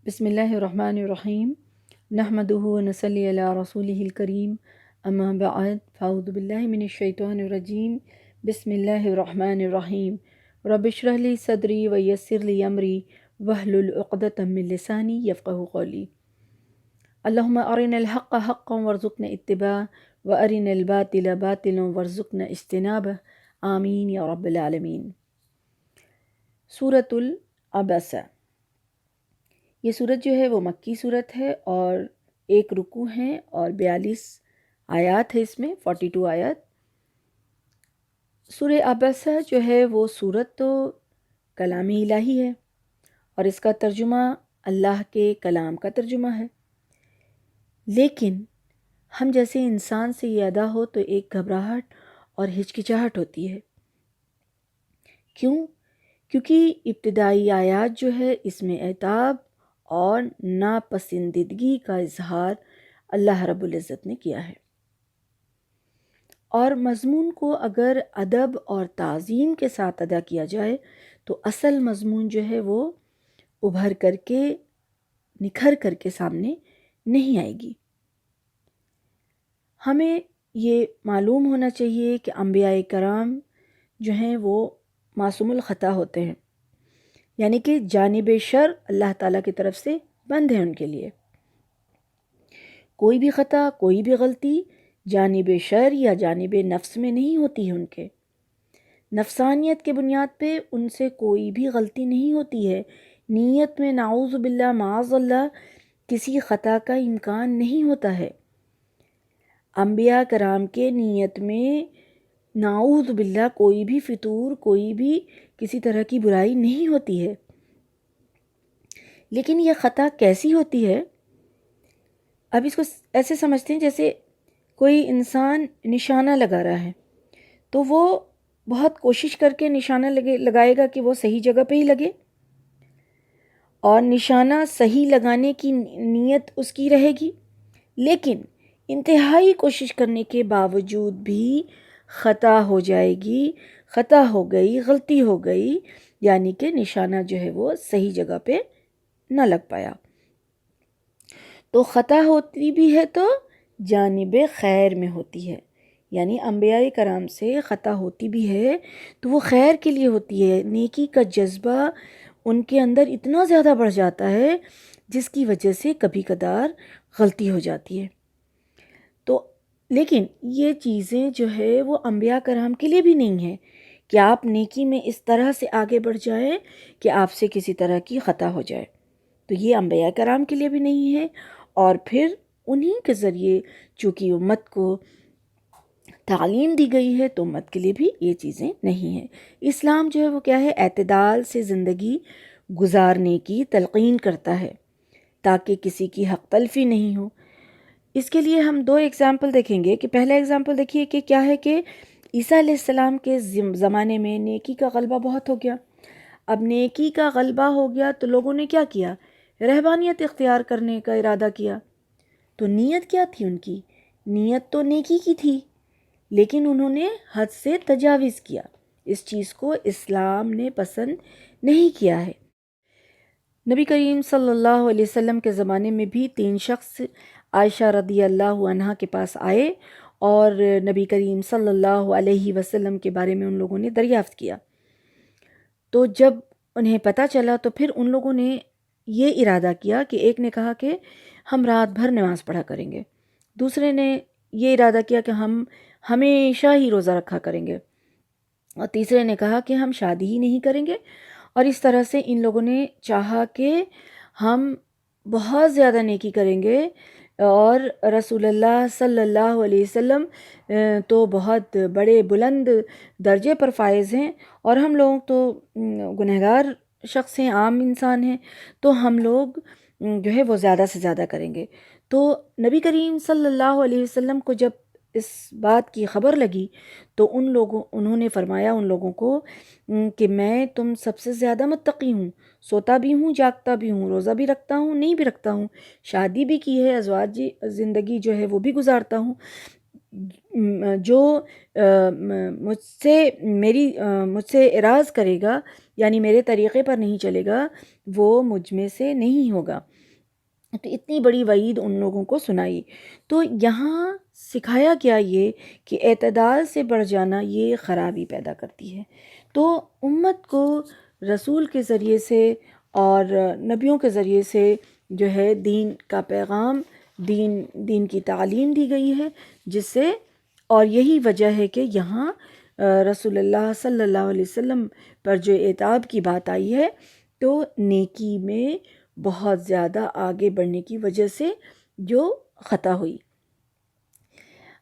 بسم اللہ الرحمن الرحیم نحمدہ ونصلی علی رسولہ الکریم اما بعد فاعوذ باللہ من الشیطان الرجیم بسم اللہ الرحمن الرحیم رب اشرح لی صدری ویسر لی امری واحلل عقدۃ من لسانی یفقہوا قولی اللہم ارنا الحق حقا وارزقنا اتباعہ وارنا الباطل باطلا وارزقنا اجتنابہ آمین یا رب العالمین۔ سورۃ العبسہ، یہ صورت جو ہے وہ مکی صورت ہے اور ایک رکوع ہیں اور 42 آیات ہے، اس میں 42 آیات۔ سورہ عبسہ جو ہے وہ صورت تو کلام الہی ہے اور اس کا ترجمہ اللہ کے کلام کا ترجمہ ہے، لیکن ہم جیسے انسان سے یہ ادا ہو تو ایک گھبراہٹ اور ہچکچاہٹ ہوتی ہے۔ کیوں؟ کیونکہ ابتدائی آیات جو ہے اس میں عتاب اور ناپسندیدگی کا اظہار اللہ رب العزت نے کیا ہے، اور مضمون کو اگر ادب اور تعظیم کے ساتھ ادا کیا جائے تو اصل مضمون جو ہے وہ ابھر کر کے نکھر کر کے سامنے نہیں آئے گی۔ ہمیں یہ معلوم ہونا چاہیے کہ انبیاء کرام جو ہیں وہ معصوم الخطا ہوتے ہیں، یعنی کہ جانب شر اللہ تعالیٰ کی طرف سے بند ہے ان کے لیے۔ کوئی بھی خطا، کوئی بھی غلطی جانب شر یا جانب نفس میں نہیں ہوتی ہے، ان کے نفسانیت کے بنیاد پہ ان سے کوئی بھی غلطی نہیں ہوتی ہے۔ نیت میں نعوذ باللہ معاذ اللہ کسی خطا کا امکان نہیں ہوتا ہے۔ انبیاء کرام کے نیت میں نعوذ باللہ کوئی بھی فطور، کوئی بھی کسی طرح کی برائی نہیں ہوتی ہے، لیکن یہ خطا کیسی ہوتی ہے؟ اب اس کو ایسے سمجھتے ہیں جیسے کوئی انسان نشانہ لگا رہا ہے تو وہ بہت کوشش کر کے نشانہ لگائے گا کہ وہ صحیح جگہ پہ ہی لگے، اور نشانہ صحیح لگانے کی نیت اس کی رہے گی، لیکن انتہائی کوشش کرنے کے باوجود بھی خطا ہو جائے گی، خطا ہو گئی، غلطی ہو گئی، یعنی کہ نشانہ جو ہے وہ صحیح جگہ پہ نہ لگ پایا۔ تو خطا ہوتی بھی ہے تو جانب خیر میں ہوتی ہے، یعنی انبیاء کرام سے خطا ہوتی بھی ہے تو وہ خیر کے لیے ہوتی ہے۔ نیکی کا جذبہ ان کے اندر اتنا زیادہ بڑھ جاتا ہے جس کی وجہ سے کبھی کبھار غلطی ہو جاتی ہے۔ تو لیکن یہ چیزیں جو ہے وہ انبیاء کرام کے لیے بھی نہیں ہیں کہ آپ نیکی میں اس طرح سے آگے بڑھ جائیں کہ آپ سے کسی طرح کی خطا ہو جائے، تو یہ انبیاء کرام کے لیے بھی نہیں ہے، اور پھر انہی کے ذریعے چونکہ امت کو تعلیم دی گئی ہے تو امت کے لیے بھی یہ چیزیں نہیں ہیں۔ اسلام جو ہے وہ کیا ہے؟ اعتدال سے زندگی گزارنے کی تلقین کرتا ہے تاکہ کسی کی حق تلفی نہیں ہو۔ اس کے لیے ہم 2 ایگزامپل دیکھیں گے کہ پہلا ایگزامپل دیکھیے کہ کیا ہے کہ عیسیٰ علیہ السلام کے زمانے میں نیکی کا غلبہ بہت ہو گیا۔ اب نیکی کا غلبہ ہو گیا تو لوگوں نے کیا کیا؟ رہبانیت اختیار کرنے کا ارادہ کیا۔ تو نیت کیا تھی ان کی؟ نیت تو نیکی کی تھی، لیکن انہوں نے حد سے تجاوز کیا۔ اس چیز کو اسلام نے پسند نہیں کیا ہے۔ نبی کریم صلی اللہ علیہ وسلم کے زمانے میں بھی 3 شخص عائشہ رضی اللہ عنہا کے پاس آئے اور نبی کریم صلی اللہ علیہ وسلم کے بارے میں ان لوگوں نے دریافت کیا۔ تو جب انہیں پتہ چلا تو پھر ان لوگوں نے یہ ارادہ کیا کہ ایک نے کہا کہ ہم رات بھر نماز پڑھا کریں گے، دوسرے نے یہ ارادہ کیا کہ ہم ہمیشہ ہی روزہ رکھا کریں گے، اور تیسرے نے کہا کہ ہم شادی ہی نہیں کریں گے۔ اور اس طرح سے ان لوگوں نے چاہا کہ ہم بہت زیادہ نیکی کریں گے، اور رسول اللہ صلی اللہ علیہ وسلم تو بہت بڑے بلند درجے پر فائز ہیں، اور ہم لوگ تو گنہگار شخص ہیں، عام انسان ہیں، تو ہم لوگ جو ہے وہ زیادہ سے زیادہ کریں گے۔ تو نبی کریم صلی اللہ علیہ وسلم کو جب اس بات کی خبر لگی تو انہوں نے فرمایا ان لوگوں کو کہ میں تم سب سے زیادہ متقی ہوں، سوتا بھی ہوں، جاگتا بھی ہوں، روزہ بھی رکھتا ہوں، نہیں بھی رکھتا ہوں، شادی بھی کی ہے، ازواجی زندگی جو ہے وہ بھی گزارتا ہوں، جو مجھ سے اعراض کرے گا، یعنی میرے طریقے پر نہیں چلے گا، وہ مجھ میں سے نہیں ہوگا۔ تو اتنی بڑی وعید ان لوگوں کو سنائی۔ تو یہاں سکھایا کیا یہ کہ اعتدال سے بڑھ جانا یہ خرابی پیدا کرتی ہے۔ تو امت کو رسول کے ذریعے سے اور نبیوں کے ذریعے سے جو ہے دین کا پیغام، دین کی تعلیم دی گئی ہے، جس سے، اور یہی وجہ ہے کہ یہاں رسول اللہ صلی اللہ علیہ وسلم پر جو عتاب کی بات آئی ہے، تو نیکی میں بہت زیادہ آگے بڑھنے کی وجہ سے جو خطا ہوئی۔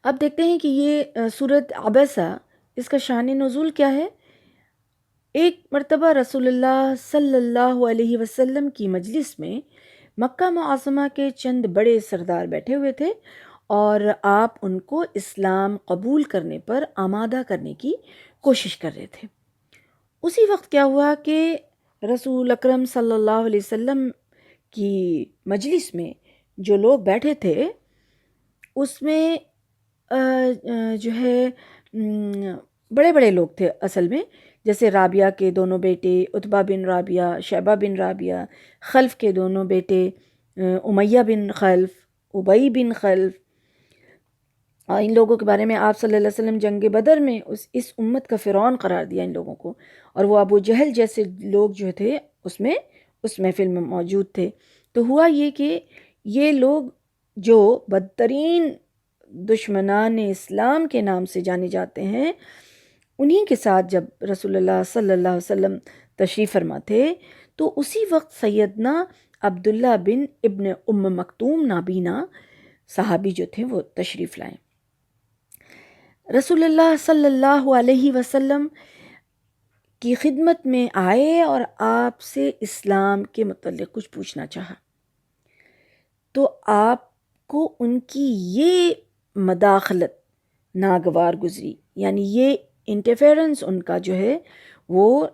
اب دیکھتے ہیں کہ یہ سورۃ عبسہ، اس کا شان نزول کیا ہے۔ ایک مرتبہ رسول اللہ صلی اللہ علیہ وسلم کی مجلس میں مکہ معظمہ کے چند بڑے سردار بیٹھے ہوئے تھے، اور آپ ان کو اسلام قبول کرنے پر آمادہ کرنے کی کوشش کر رہے تھے۔ اسی وقت کیا ہوا کہ رسول اکرم صلی اللہ علیہ وسلم کی مجلس میں جو لوگ بیٹھے تھے، اس میں جو ہے بڑے بڑے لوگ تھے اصل میں، جیسے رابعہ کے دونوں بیٹے عتبہ بن رابعہ، شیبہ بن رابعہ، خلف کے دونوں بیٹے امیہ بن خلف، ابی بن خلف۔ ان لوگوں کے بارے میں آپ صلی اللہ علیہ وسلم جنگ بدر میں اس امت کا فرعون قرار دیا ان لوگوں کو، اور وہ ابو جہل جیسے لوگ جو تھے اس محفل میں موجود تھے۔ تو ہوا یہ کہ یہ لوگ جو بدترین دشمنان اسلام کے نام سے جانے جاتے ہیں، انہی کے ساتھ جب رسول اللہ صلی اللہ علیہ وسلم تشریف فرما تھے، تو اسی وقت سیدنا عبداللہ بن ابن ام مکتوم نابینا صحابی جو تھے وہ تشریف لائے۔ رسول اللہ صلی اللہ علیہ وسلم کی خدمت میں آئے اور آپ سے اسلام کے متعلق کچھ پوچھنا چاہا، تو آپ کو ان کی یہ مداخلت ناگوار گزری، یعنی یہ انٹرفیرنس ان کا جو ہے وہ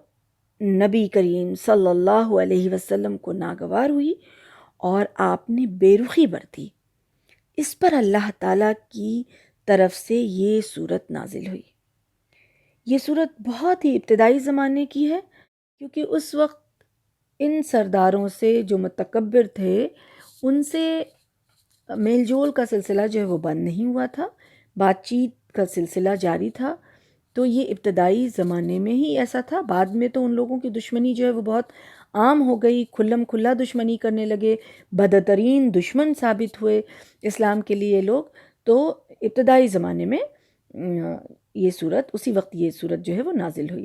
نبی کریم صلی اللہ علیہ وسلم کو ناگوار ہوئی، اور آپ نے بے رخی برتی۔ اس پر اللہ تعالیٰ کی طرف سے یہ صورت نازل ہوئی۔ یہ صورت بہت ہی ابتدائی زمانے کی ہے، کیونکہ اس وقت ان سرداروں سے جو متکبر تھے، ان سے میل جول کا سلسلہ جو ہے وہ بند نہیں ہوا تھا، بات چیت کا سلسلہ جاری تھا۔ تو یہ ابتدائی زمانے میں ہی ایسا تھا۔ بعد میں تو ان لوگوں کی دشمنی جو ہے وہ بہت عام ہو گئی، کھلم کھلا دشمنی کرنے لگے، بدترین دشمن ثابت ہوئے اسلام کے لیے لوگ۔ تو ابتدائی زمانے میں اسی وقت یہ صورت جو ہے وہ نازل ہوئی۔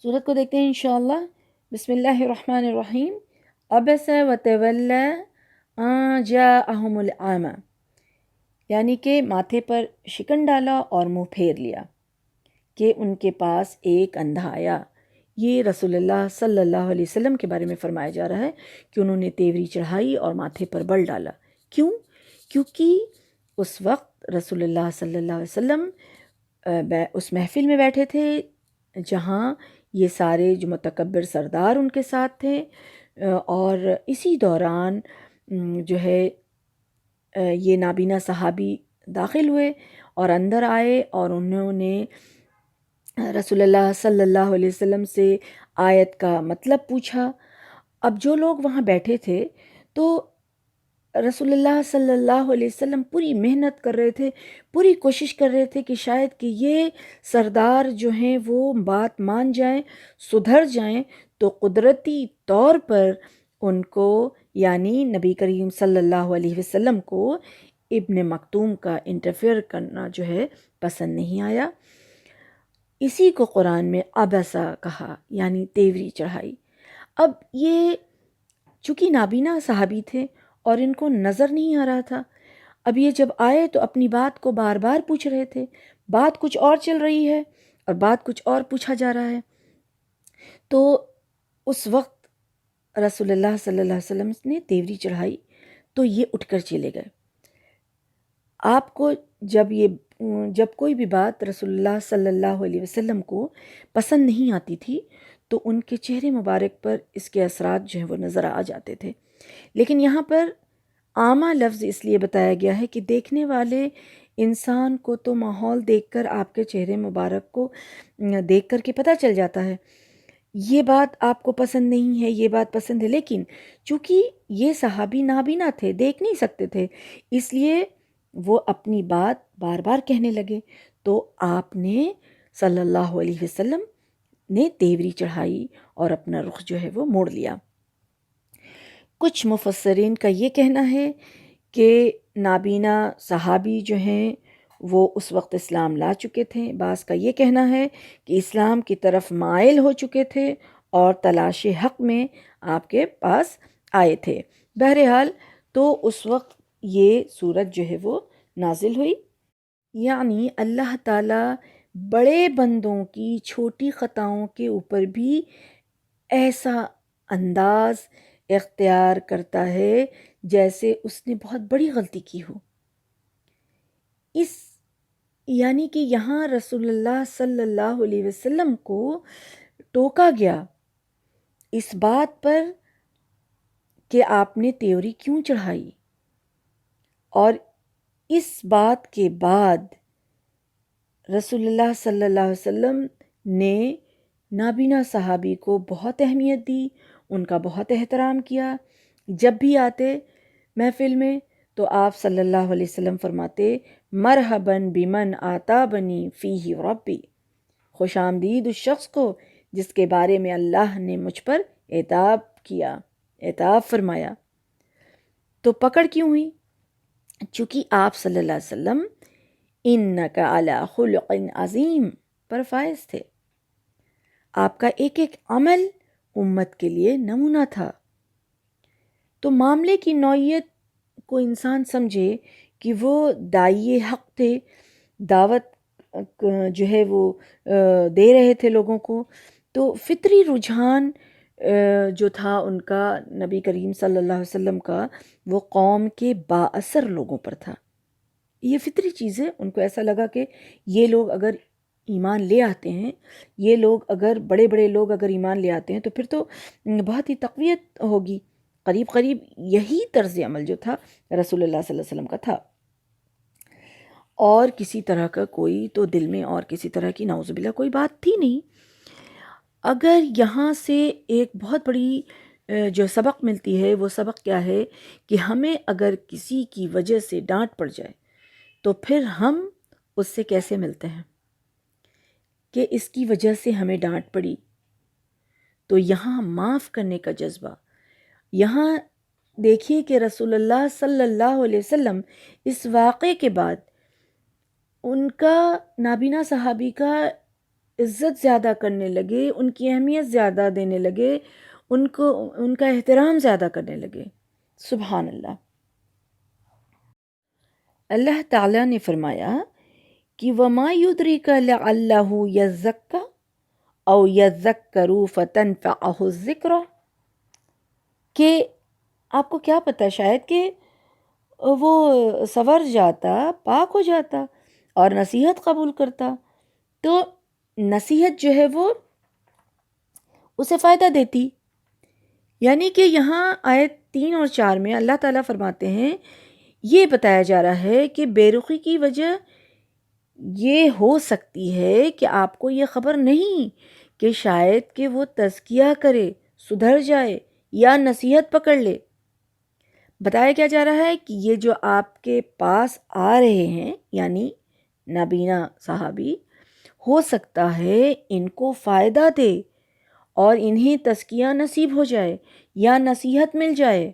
صورت کو دیکھتے ہیں انشاءاللہ۔ بسم اللہ الرحمن الرحیم۔ عبس وتولی ان جاءہم الاعمی، یعنی کہ ماتھے پر شکن ڈالا اور منہ پھیر لیا کہ ان کے پاس ایک اندھا آیا۔ یہ رسول اللہ صلی اللہ علیہ وسلم کے بارے میں فرمایا جا رہا ہے کہ انہوں نے تیوری چڑھائی اور ماتھے پر بل ڈالا۔ کیوں؟ کیونکہ اس وقت رسول اللہ صلی اللہ علیہ وسلم اس محفل میں بیٹھے تھے جہاں یہ سارے جو متکبر سردار ان کے ساتھ تھے، اور اسی دوران جو ہے یہ نابینا صحابی داخل ہوئے اور اندر آئے، اور انہوں نے رسول اللہ صلی اللہ علیہ وسلم سے آیت کا مطلب پوچھا۔ اب جو لوگ وہاں بیٹھے تھے تو رسول اللہ صلی اللہ علیہ وسلم پوری محنت کر رہے تھے، پوری کوشش کر رہے تھے کہ شاید کہ یہ سردار جو ہیں وہ بات مان جائیں، سدھر جائیں، تو قدرتی طور پر ان کو، یعنی نبی کریم صلی اللہ علیہ وسلم کو ابن مکتوم کا انٹرفیئر کرنا جو ہے پسند نہیں آیا۔ اسی کو قرآن میں عبسہ کہا، یعنی تیوری چڑھائی۔ اب یہ چونکہ نابینا صحابی تھے اور ان کو نظر نہیں آ رہا تھا، اب یہ جب آئے تو اپنی بات کو بار بار پوچھ رہے تھے، بات کچھ اور چل رہی ہے اور بات کچھ اور پوچھا جا رہا ہے۔ تو اس وقت رسول اللہ صلی اللہ علیہ وسلم نے تیوری چڑھائی تو یہ اٹھ کر چلے گئے۔ آپ کو جب کوئی بھی بات رسول اللہ صلی اللہ علیہ وسلم کو پسند نہیں آتی تھی تو ان کے چہرے مبارک پر اس کے اثرات جو ہیں وہ نظر آ جاتے تھے۔ لیکن یہاں پر عامہ لفظ اس لیے بتایا گیا ہے کہ دیکھنے والے انسان کو تو ماحول دیکھ کر، آپ کے چہرے مبارک کو دیکھ کر کے پتہ چل جاتا ہے یہ بات آپ کو پسند نہیں ہے، یہ بات پسند ہے، لیکن چونکہ یہ صحابی نابینا تھے، دیکھ نہیں سکتے تھے، اس لیے وہ اپنی بات بار بار کہنے لگے، تو آپ نے صلی اللہ علیہ وسلم نے تیوری چڑھائی اور اپنا رخ جو ہے وہ موڑ لیا۔ کچھ مفسرین کا یہ کہنا ہے کہ نابینا صحابی جو ہیں وہ اس وقت اسلام لا چکے تھے، بعض کا یہ کہنا ہے کہ اسلام کی طرف مائل ہو چکے تھے اور تلاش حق میں آپ کے پاس آئے تھے۔ بہرحال تو اس وقت یہ سورت جو ہے وہ نازل ہوئی، یعنی اللہ تعالیٰ بڑے بندوں کی چھوٹی خطاؤں کے اوپر بھی ایسا انداز اختیار کرتا ہے جیسے اس نے بہت بڑی غلطی کی ہو۔ اس یعنی کہ یہاں رسول اللہ صلی اللہ علیہ وسلم کو ٹوکا گیا اس بات پر کہ آپ نے تیوری کیوں چڑھائی، اور اس بات کے بعد رسول اللہ صلی اللہ علیہ وسلم نے نابینا صحابی کو بہت اہمیت دی، ان کا بہت احترام کیا۔ جب بھی آتے محفل میں تو آپ صلی اللہ علیہ وسلم فرماتے، مرحباً بمن آتابنی فیہ ربی، خوش آمدید اس شخص کو جس کے بارے میں اللہ نے مجھ پر عتاب کیا، عتاب فرمایا۔ تو پکڑ کیوں ہوئی؟ چونکہ آپ صلی اللہ علیہ وسلم انک علی خلق عظیم پر فائز تھے، آپ کا ایک ایک عمل امت کے لیے نمونہ تھا۔ تو معاملے کی نوعیت کو انسان سمجھے کہ وہ داعی حق تھے، دعوت جو ہے وہ دے رہے تھے لوگوں کو، تو فطری رجحان جو تھا ان کا، نبی کریم صلی اللہ علیہ وسلم کا، وہ قوم کے با اثر لوگوں پر تھا۔ یہ فطری چیز ہے، ان کو ایسا لگا کہ یہ لوگ اگر ایمان لے آتے ہیں، یہ لوگ اگر بڑے بڑے لوگ اگر ایمان لے آتے ہیں تو پھر تو بہت ہی تقویت ہوگی۔ قریب قریب یہی طرز عمل جو تھا رسول اللہ صلی اللہ علیہ وسلم کا تھا، اور کسی طرح کا کوئی تو دل میں اور کسی طرح کی نعوذ باللہ کوئی بات تھی نہیں۔ اگر یہاں سے ایک بہت بڑی جو سبق ملتی ہے، وہ سبق کیا ہے کہ ہمیں اگر کسی کی وجہ سے ڈانٹ پڑ جائے تو پھر ہم اس سے کیسے ملتے ہیں کہ اس کی وجہ سے ہمیں ڈانٹ پڑی، تو یہاں معاف کرنے کا جذبہ۔ یہاں دیکھیے کہ رسول اللہ صلی اللہ علیہ وسلم اس واقعے کے بعد ان کا، نابینا صحابی کا عزت زیادہ کرنے لگے، ان کی اہمیت زیادہ دینے لگے، ان کا احترام زیادہ کرنے لگے۔ سبحان اللہ۔ اللہ تعالیٰ نے فرمایا کہ وَمَا يُدْرِكَ لَعَلَّهُ يَزَّكَّىٰ أَوْ يَذَّكَّرُ فَتَنفَعَهُ الذِّكْرَىٰ، کہ آپ کو کیا پتہ، شاید کہ وہ سنور جاتا، پاک ہو جاتا اور نصیحت قبول کرتا، تو نصیحت جو ہے وہ اسے فائدہ دیتی۔ یعنی کہ یہاں آیت 3 اور 4 میں اللہ تعالیٰ فرماتے ہیں، یہ بتایا جا رہا ہے کہ بے رخی کی وجہ یہ ہو سکتی ہے کہ آپ کو یہ خبر نہیں کہ شاید کہ وہ تزکیہ کرے، سدھر جائے یا نصیحت پکڑ لے۔ بتایا کیا جا رہا ہے کہ یہ جو آپ کے پاس آ رہے ہیں، یعنی نابینا صحابی، ہو سکتا ہے ان کو فائدہ دے اور انہیں تزکیہ نصیب ہو جائے یا نصیحت مل جائے۔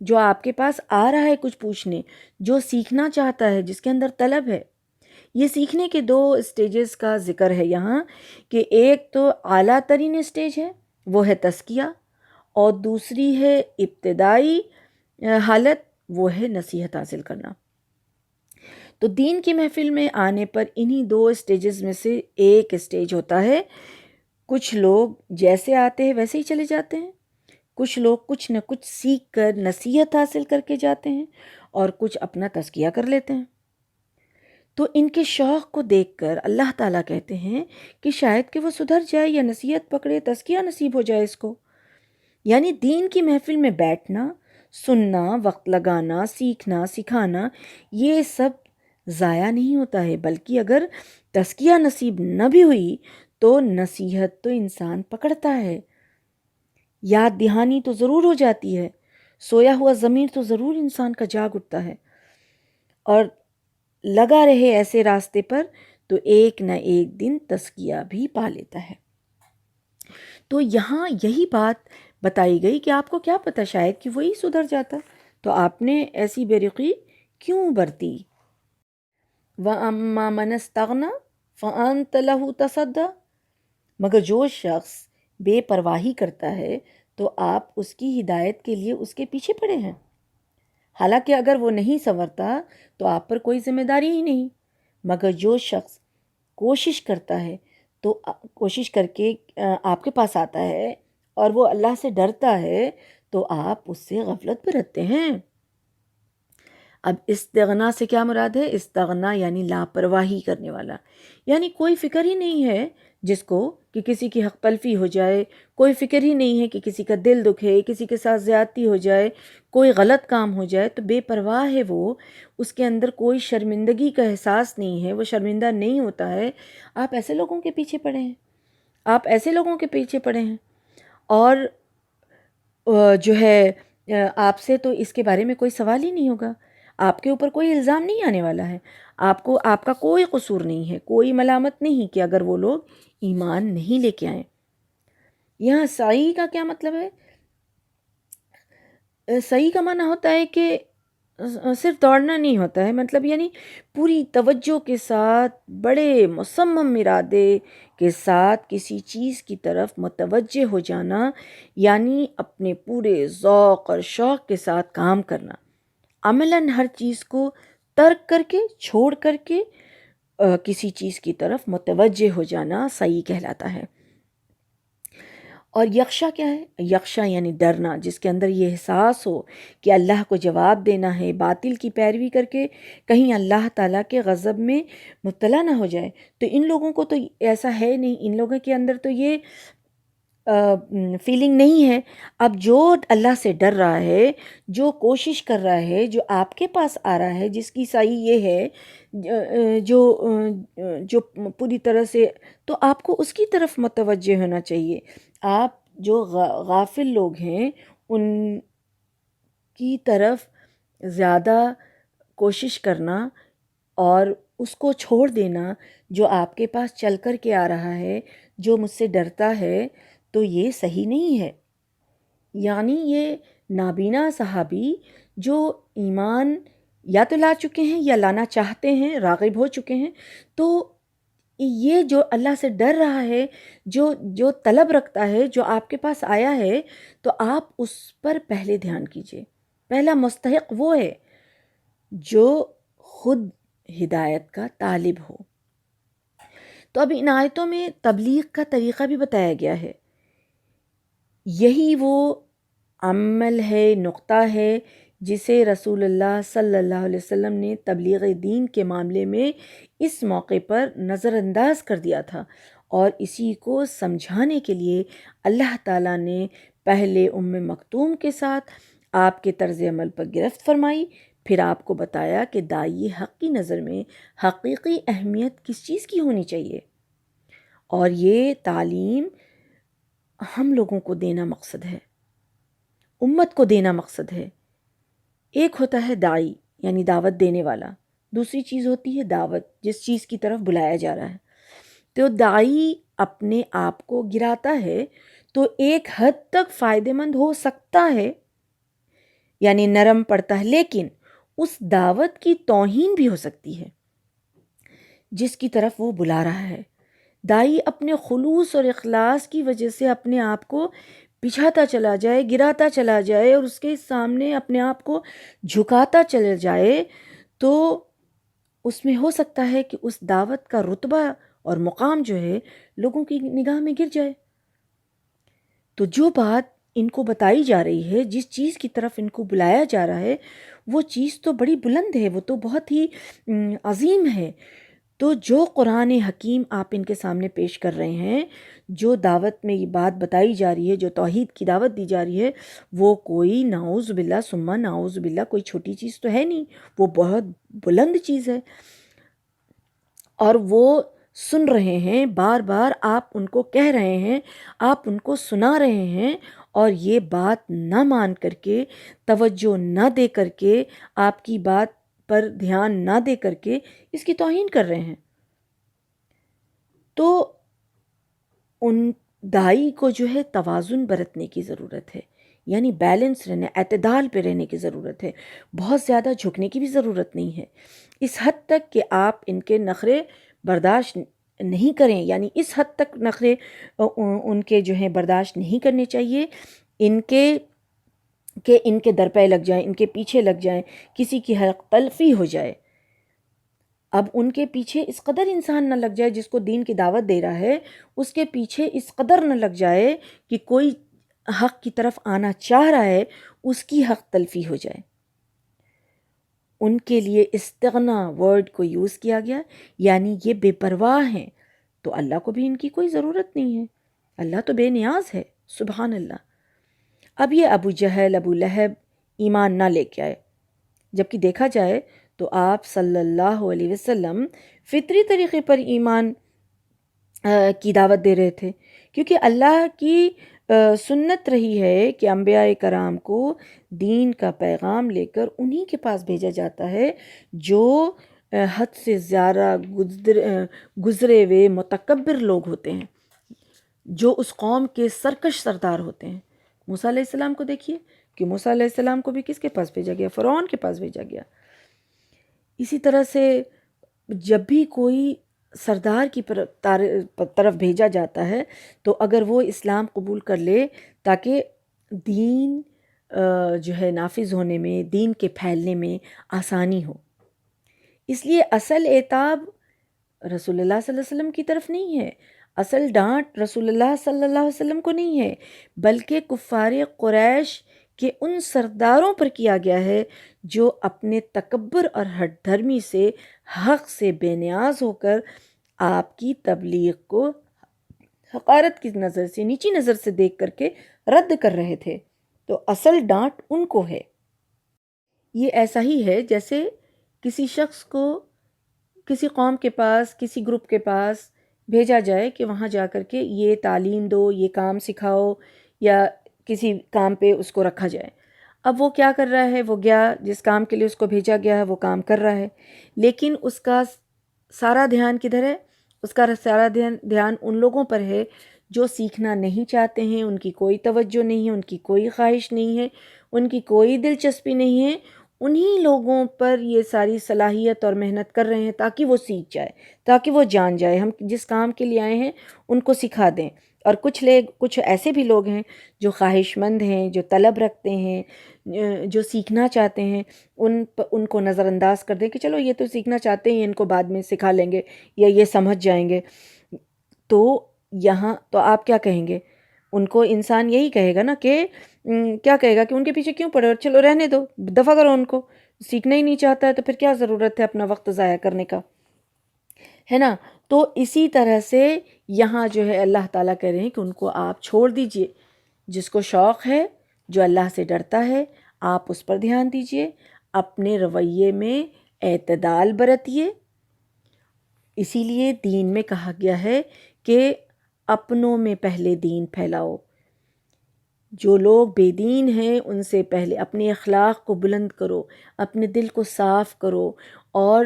جو آپ کے پاس آ رہا ہے کچھ پوچھنے، جو سیکھنا چاہتا ہے، جس کے اندر طلب ہے، یہ سیکھنے کے 2 اسٹیجز کا ذکر ہے یہاں، کہ ایک تو اعلیٰ ترین اسٹیج ہے، وہ ہے تزکیہ، اور دوسری ہے ابتدائی حالت، وہ ہے نصیحت حاصل کرنا۔ تو دین کی محفل میں آنے پر انہی 2 اسٹیجز میں سے ایک اسٹیج ہوتا ہے۔ کچھ لوگ جیسے آتے ہیں ویسے ہی چلے جاتے ہیں، کچھ لوگ کچھ نہ کچھ سیکھ کر نصیحت حاصل کر کے جاتے ہیں، اور کچھ اپنا تزکیہ کر لیتے ہیں۔ تو ان کے شوق کو دیکھ کر اللہ تعالیٰ کہتے ہیں کہ شاید کہ وہ سدھر جائے یا نصیحت پکڑے، تزکیہ نصیب ہو جائے اس کو۔ یعنی دین کی محفل میں بیٹھنا، سننا، وقت لگانا، سیکھنا، سکھانا، یہ سب ضائع نہیں ہوتا ہے، بلکہ اگر تزکیہ نصیب نہ بھی ہوئی تو نصیحت تو انسان پکڑتا ہے، یاد دہانی تو ضرور ہو جاتی ہے، سویا ہوا ضمیر تو ضرور انسان کا جاگ اٹھتا ہے، اور لگا رہے ایسے راستے پر تو ایک نہ ایک دن تزکیہ بھی پا لیتا ہے۔ تو یہاں یہی بات بتائی گئی کہ آپ کو کیا پتہ، شاید کہ وہی سدھر جاتا، تو آپ نے ایسی بے رخی کیوں برتی؟ وَأَمَّا مَنِ اسْتَغْنَىٰ فَأَنْتَ لَهُ تَصَدَّىٰ، مگر جو شخص بے پرواہی کرتا ہے تو آپ اس کی ہدایت کے لیے اس کے پیچھے پڑے ہیں، حالانکہ اگر وہ نہیں سنورتا تو آپ پر کوئی ذمہ داری ہی نہیں، مگر جو شخص کوشش کرتا ہے تو کوشش کر کے آپ کے پاس آتا ہے اور وہ اللہ سے ڈرتا ہے تو آپ اس سے غفلت برتتے ہیں۔ اب استغنا سے کیا مراد ہے؟ استغنا یعنی لاپرواہی کرنے والا، یعنی کوئی فکر ہی نہیں ہے جس کو کہ کسی کی حق تلفی ہو جائے، کوئی فکر ہی نہیں ہے کہ کسی کا دل دکھے، کسی کے ساتھ زیادتی ہو جائے، کوئی غلط کام ہو جائے تو بے پرواہ ہے وہ، اس کے اندر کوئی شرمندگی کا احساس نہیں ہے، وہ شرمندہ نہیں ہوتا ہے۔ آپ ایسے لوگوں کے پیچھے پڑے ہیں، آپ ایسے لوگوں کے پیچھے پڑے ہیں، اور جو ہے آپ سے تو اس کے بارے میں کوئی سوال ہی نہیں ہوگا، آپ کے اوپر کوئی الزام نہیں آنے والا ہے، آپ کا کوئی قصور نہیں ہے، کوئی ملامت نہیں کہ اگر وہ لوگ ایمان نہیں لے کے آئیں۔ یہاں سعی کا کیا مطلب ہے؟ سعی کا معنی ہوتا ہے کہ صرف دوڑنا نہیں ہوتا ہے، مطلب یعنی پوری توجہ کے ساتھ، بڑے مصمم ارادے کے ساتھ کسی چیز کی طرف متوجہ ہو جانا، یعنی اپنے پورے ذوق اور شوق کے ساتھ کام کرنا، عملاً ہر چیز کو ترک کر کے، چھوڑ کر کے کسی چیز کی طرف متوجہ ہو جانا سعی کہلاتا ہے۔ اور یخشا کیا ہے؟ یخشا یعنی ڈرنا، جس کے اندر یہ احساس ہو کہ اللہ کو جواب دینا ہے، باطل کی پیروی کر کے کہیں اللہ تعالیٰ کے غضب میں مبتلا نہ ہو جائے۔ تو ان لوگوں کو تو ایسا ہے نہیں، ان لوگوں کے اندر تو یہ فیلنگ نہیں ہے۔ اب جو اللہ سے ڈر رہا ہے، جو کوشش کر رہا ہے، جو آپ کے پاس آ رہا ہے، جس کی سعی یہ ہے، جو پوری طرح سے، تو آپ کو اس کی طرف متوجہ ہونا چاہیے۔ آپ جو غافل لوگ ہیں ان کی طرف زیادہ کوشش کرنا اور اس کو چھوڑ دینا جو آپ کے پاس چل کر کے آ رہا ہے، جو مجھ سے ڈرتا ہے، تو یہ صحیح نہیں ہے۔ یعنی یہ نابینا صحابی جو ایمان یا تو لا چکے ہیں یا لانا چاہتے ہیں، راغب ہو چکے ہیں، تو یہ جو اللہ سے ڈر رہا ہے، جو طلب رکھتا ہے، جو آپ کے پاس آیا ہے، تو آپ اس پر پہلے دھیان کیجئے۔ پہلا مستحق وہ ہے جو خود ہدایت کا طالب ہو۔ تو اب ان آیتوں میں تبلیغ کا طریقہ بھی بتایا گیا ہے، یہی وہ عمل ہے، نقطہ ہے جسے رسول اللہ صلی اللہ علیہ وسلم نے تبلیغ دین کے معاملے میں اس موقع پر نظر انداز کر دیا تھا، اور اسی کو سمجھانے کے لیے اللہ تعالیٰ نے پہلے مکتوم کے ساتھ آپ کے طرز عمل پر گرفت فرمائی، پھر آپ کو بتایا کہ داعی حق کی نظر میں حقیقی اہمیت کس چیز کی ہونی چاہیے، اور یہ تعلیم ہم لوگوں کو دینا مقصد ہے، امت کو دینا مقصد ہے۔ ایک ہوتا ہے داعی یعنی دعوت دینے والا، دوسری چیز ہوتی ہے دعوت، جس چیز کی طرف بلایا جا رہا ہے۔ تو داعی اپنے آپ کو گراتا ہے تو ایک حد تک فائدہ مند ہو سکتا ہے، یعنی نرم پڑتا ہے، لیکن اس دعوت کی توہین بھی ہو سکتی ہے جس کی طرف وہ بلا رہا ہے۔ داعی اپنے خلوص اور اخلاص کی وجہ سے اپنے آپ کو بچھاتا چلا جائے، گراتا چلا جائے، اور اس کے سامنے اپنے آپ کو جھکاتا چلا جائے، تو اس میں ہو سکتا ہے کہ اس دعوت کا رتبہ اور مقام جو ہے لوگوں کی نگاہ میں گر جائے۔ تو جو بات ان کو بتائی جا رہی ہے، جس چیز کی طرف ان کو بلایا جا رہا ہے، وہ چیز تو بڑی بلند ہے، وہ تو بہت ہی عظیم ہے، تو جو قرآن حکیم آپ ان کے سامنے پیش کر رہے ہیں، جو دعوت میں یہ بات بتائی جا رہی ہے، جو توحید کی دعوت دی جا رہی ہے، وہ کوئی نعوذ باللہ ثم نعوذ باللہ کوئی چھوٹی چیز تو ہے نہیں، وہ بہت بلند چیز ہے۔ اور وہ سن رہے ہیں، بار بار آپ ان کو کہہ رہے ہیں، آپ ان کو سنا رہے ہیں، اور یہ بات نہ مان کر کے، توجہ نہ دے کر کے، آپ کی بات پر دھیان نہ دے کر کے اس کی توہین کر رہے ہیں۔ تو ان دائی کو جو ہے توازن برتنے کی ضرورت ہے، یعنی بیلنس رہنے، اعتدال پہ رہنے کی ضرورت ہے، بہت زیادہ جھکنے کی بھی ضرورت نہیں ہے، اس حد تک کہ آپ ان کے نخرے برداشت نہیں کریں، یعنی اس حد تک نخرے ان کے جو ہیں برداشت نہیں کرنے چاہیے ان کے در پہ لگ جائیں، ان کے پیچھے لگ جائیں، کسی کی حق تلفی ہو جائے۔ اب ان کے پیچھے اس قدر انسان نہ لگ جائے، جس کو دین کی دعوت دے رہا ہے اس کے پیچھے اس قدر نہ لگ جائے کہ کوئی حق کی طرف آنا چاہ رہا ہے اس کی حق تلفی ہو جائے۔ ان کے لیے استغنا ورڈ کو یوز کیا گیا، یعنی یہ بے پرواہ ہیں، تو اللہ کو بھی ان کی کوئی ضرورت نہیں ہے، اللہ تو بے نیاز ہے، سبحان اللہ۔ اب یہ ابو جہل، ابو لہب ایمان نہ لے کے آئے، جبکہ دیکھا جائے تو آپ صلی اللہ علیہ وسلم فطری طریقے پر ایمان کی دعوت دے رہے تھے، کیونکہ اللہ کی سنت رہی ہے کہ انبیاء کرام کو دین کا پیغام لے کر انہی کے پاس بھیجا جاتا ہے جو حد سے زیادہ گزرے ہوئے متکبر لوگ ہوتے ہیں، جو اس قوم کے سرکش سردار ہوتے ہیں۔ موسیٰ علیہ السلام کو دیکھیے کہ موسیٰ علیہ السلام کو بھی کس کے پاس بھیجا گیا؟ فرعون کے پاس بھیجا گیا۔ اسی طرح سے جب بھی کوئی سردار کی طرف بھیجا جاتا ہے تو اگر وہ اسلام قبول کر لے تاکہ دین جو ہے نافذ ہونے میں، دین کے پھیلنے میں آسانی ہو، اس لیے اصل عتاب رسول اللہ صلی اللہ علیہ وسلم کی طرف نہیں ہے، اصل ڈانٹ رسول اللہ صلی اللہ علیہ وسلم کو نہیں ہے، بلکہ کفار قریش کہ ان سرداروں پر کیا گیا ہے جو اپنے تکبر اور ہٹ دھرمی سے، حق سے بے نیاز ہو کر آپ کی تبلیغ کو حقارت کی نظر سے، نیچی نظر سے دیکھ کر کے رد کر رہے تھے۔ تو اصل ڈانٹ ان کو ہے۔ یہ ایسا ہی ہے جیسے کسی شخص کو کسی قوم کے پاس، کسی گروپ کے پاس بھیجا جائے کہ وہاں جا کر کے یہ تعلیم دو، یہ کام سکھاؤ، یا کسی کام پہ اس کو رکھا جائے۔ اب وہ کیا کر رہا ہے؟ وہ گیا، جس کام کے لیے اس کو بھیجا گیا ہے وہ کام کر رہا ہے، لیکن اس کا سارا دھیان کدھر ہے؟ اس کا سارا دھیان ان لوگوں پر ہے جو سیکھنا نہیں چاہتے ہیں، ان کی کوئی توجہ نہیں ہے، ان کی کوئی خواہش نہیں ہے، ان کی کوئی دلچسپی نہیں ہے۔ انہی لوگوں پر یہ ساری صلاحیت اور محنت کر رہے ہیں تاکہ وہ سیکھ جائے، تاکہ وہ جان جائے، ہم جس کام کے لیے آئے ہیں ان کو سکھا دیں۔ اور کچھ ایسے بھی لوگ ہیں جو خواہش مند ہیں، جو طلب رکھتے ہیں، جو سیکھنا چاہتے ہیں، ان کو نظر انداز کر دیں کہ چلو یہ تو سیکھنا چاہتے ہیں، ان کو بعد میں سکھا لیں گے یا یہ سمجھ جائیں گے۔ تو یہاں تو آپ کیا کہیں گے؟ ان کو انسان یہی کہے گا نا کہ کیا کہے گا کہ ان کے پیچھے کیوں پڑے، اور چلو رہنے دو، دفع کرو ان کو، سیکھنا ہی نہیں چاہتا ہے تو پھر کیا ضرورت ہے اپنا وقت ضائع کرنے کا، ہے نا؟ تو اسی طرح سے یہاں جو ہے اللہ تعالیٰ کہہ رہے ہیں کہ ان کو آپ چھوڑ دیجئے، جس کو شوق ہے، جو اللہ سے ڈرتا ہے، آپ اس پر دھیان دیجئے، اپنے رویے میں اعتدال برتیے۔ اسی لیے دین میں کہا گیا ہے کہ اپنوں میں پہلے دین پھیلاؤ۔ جو لوگ بے دین ہیں ان سے پہلے اپنے اخلاق کو بلند کرو، اپنے دل کو صاف کرو اور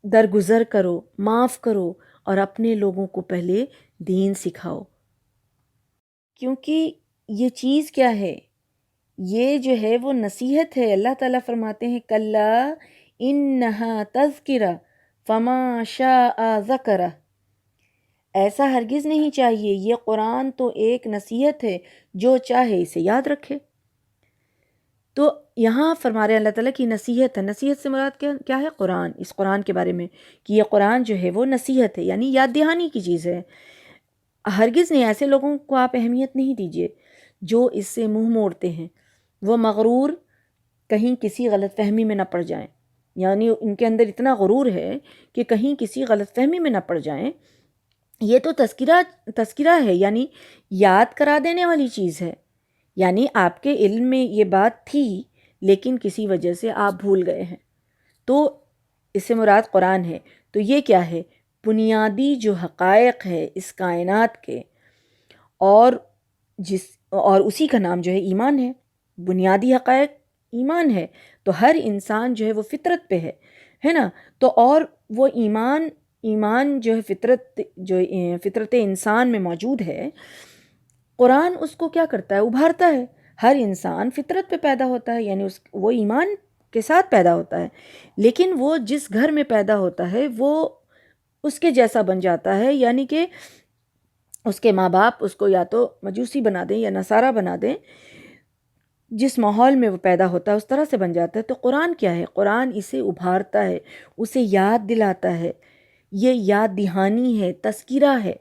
درگزر کرو، معاف کرو، اور اپنے لوگوں کو پہلے دین سکھاؤ۔ کیونکہ یہ چیز کیا ہے؟ یہ جو ہے وہ نصیحت ہے۔ اللہ تعالیٰ فرماتے ہیں کلا انہا تذکرہ فما شاء ذکرہ، ایسا ہرگز نہیں چاہیے، یہ قرآن تو ایک نصیحت ہے، جو چاہے اسے یاد رکھے۔ تو یہاں فرما رہے ہیں اللہ تعالیٰ کی نصیحت ہے۔ نصیحت سے مراد کیا ہے؟ قرآن، اس قرآن کے بارے میں کہ یہ قرآن جو ہے وہ نصیحت ہے، یعنی یاد دہانی کی چیز ہے۔ ہرگز نہیں، ایسے لوگوں کو آپ اہمیت نہیں دیجیے جو اس سے منہ موڑتے ہیں، وہ مغرور کہیں کسی غلط فہمی میں نہ پڑ جائیں۔ یعنی ان کے اندر اتنا غرور ہے کہ کہیں کسی غلط فہمی میں نہ پڑ جائیں. یہ تو تذکرہ ہے، یعنی یاد کرا دینے والی چیز ہے. یعنی آپ کے علم میں یہ بات تھی لیکن کسی وجہ سے آپ بھول گئے ہیں، تو اس سے مراد قرآن ہے. تو یہ کیا ہے؟ بنیادی جو حقائق ہے اس کائنات کے، اور اسی کا نام جو ہے ایمان ہے. بنیادی حقائق ایمان ہے. تو ہر انسان جو ہے وہ فطرت پہ ہے نا. تو اور وہ ایمان جو ہے فطرت انسان میں موجود ہے، قرآن اس کو کیا کرتا ہے؟ ابھارتا ہے. ہر انسان فطرت پہ پیدا ہوتا ہے، یعنی وہ ایمان کے ساتھ پیدا ہوتا ہے، لیکن وہ جس گھر میں پیدا ہوتا ہے وہ اس کے جیسا بن جاتا ہے. یعنی کہ اس کے ماں باپ اس کو یا تو مجوسی بنا دیں یا نصارہ بنا دیں، جس ماحول میں وہ پیدا ہوتا ہے اس طرح سے بن جاتا ہے. تو قرآن کیا ہے؟ قرآن اسے ابھارتا ہے، اسے یاد دلاتا ہے. یہ یاد دہانی ہے، تذکرہ ہے.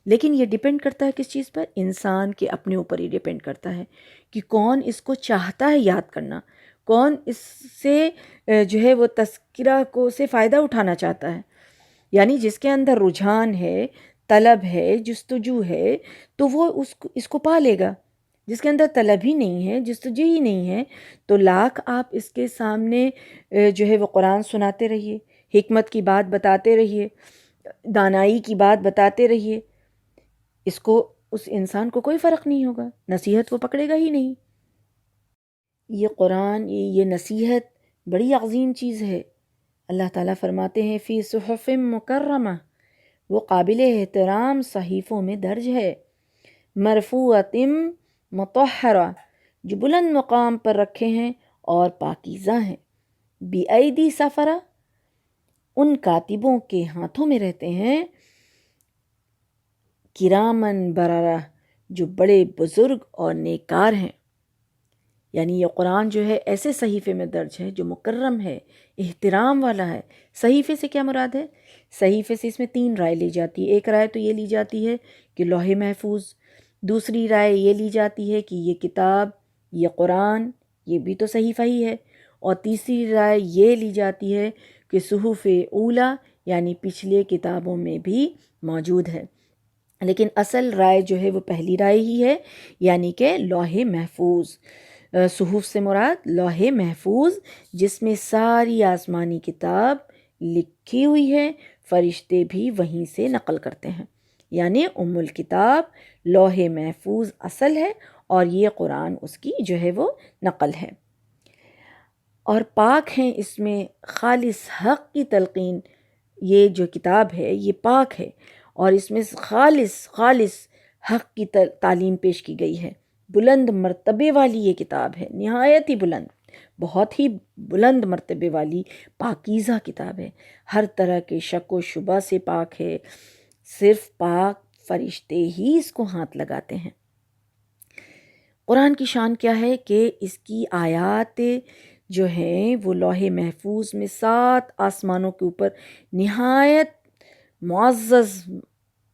لیکن یہ ڈیپینڈ کرتا ہے کس چیز پر؟ انسان کے اپنے اوپر ہی ڈیپینڈ کرتا ہے کہ کون اس کو چاہتا ہے یاد کرنا، کون اس سے جو ہے وہ تذکرہ کو سے فائدہ اٹھانا چاہتا ہے. یعنی جس کے اندر رجحان ہے، طلب ہے، جستجو ہے، تو وہ اس کو پا لے گا. جس کے اندر طلب ہی نہیں ہے، جستجو ہی نہیں ہے، تو لاکھ آپ اس کے سامنے جو ہے وہ قرآن سناتے رہیے، حکمت کی بات بتاتے رہیے، دانائی کی بات بتاتے رہیے، اس انسان کو کوئی فرق نہیں ہوگا، نصیحت وہ پکڑے گا ہی نہیں. یہ قرآن، یہ نصیحت بڑی عظیم چیز ہے. اللہ تعالیٰ فرماتے ہیں فی صحف مکرمہ، وہ قابل احترام صحیفوں میں درج ہے، مرفوعۃ مطہرہ، جو بلند مقام پر رکھے ہیں اور پاکیزہ ہیں، بِأَیْدِی سفرہ، ان کاتبوں کے ہاتھوں میں رہتے ہیں، کرامن بررہ، جو بڑے بزرگ اور نیکار ہیں. یعنی یہ قرآن جو ہے ایسے صحیفے میں درج ہے جو مکرم ہے، احترام والا ہے. صحیفے سے کیا مراد ہے؟ صحیفے سے اس میں 3 رائے لی جاتی ہے. ایک رائے تو یہ لی جاتی ہے کہ لوح محفوظ، دوسری رائے یہ لی جاتی ہے کہ یہ کتاب، یہ قرآن، یہ بھی تو صحیفہ ہی ہے، اور تیسری رائے یہ لی جاتی ہے کہ صحف اولیٰ، یعنی پچھلے کتابوں میں بھی موجود ہے. لیکن اصل رائے جو ہے وہ پہلی رائے ہی ہے، یعنی کہ لوح محفوظ. صحف سے مراد لوح محفوظ، جس میں ساری آسمانی کتاب لکھی ہوئی ہے، فرشتے بھی وہیں سے نقل کرتے ہیں. یعنی ام الکتاب لوح محفوظ اصل ہے، اور یہ قرآن اس کی جو ہے وہ نقل ہے. اور پاک ہیں، اس میں خالص حق کی تلقین. یہ جو کتاب ہے یہ پاک ہے، اور اس میں خالص حق کی تعلیم پیش کی گئی ہے. بلند مرتبے والی یہ کتاب ہے، نہایت ہی بلند، بہت ہی بلند مرتبے والی پاکیزہ کتاب ہے. ہر طرح کے شک و شبہ سے پاک ہے. صرف پاک فرشتے ہی اس کو ہاتھ لگاتے ہیں. قرآن کی شان کیا ہے کہ اس کی آیات جو ہیں وہ لوح محفوظ میں 7 آسمانوں کے اوپر نہایت معزز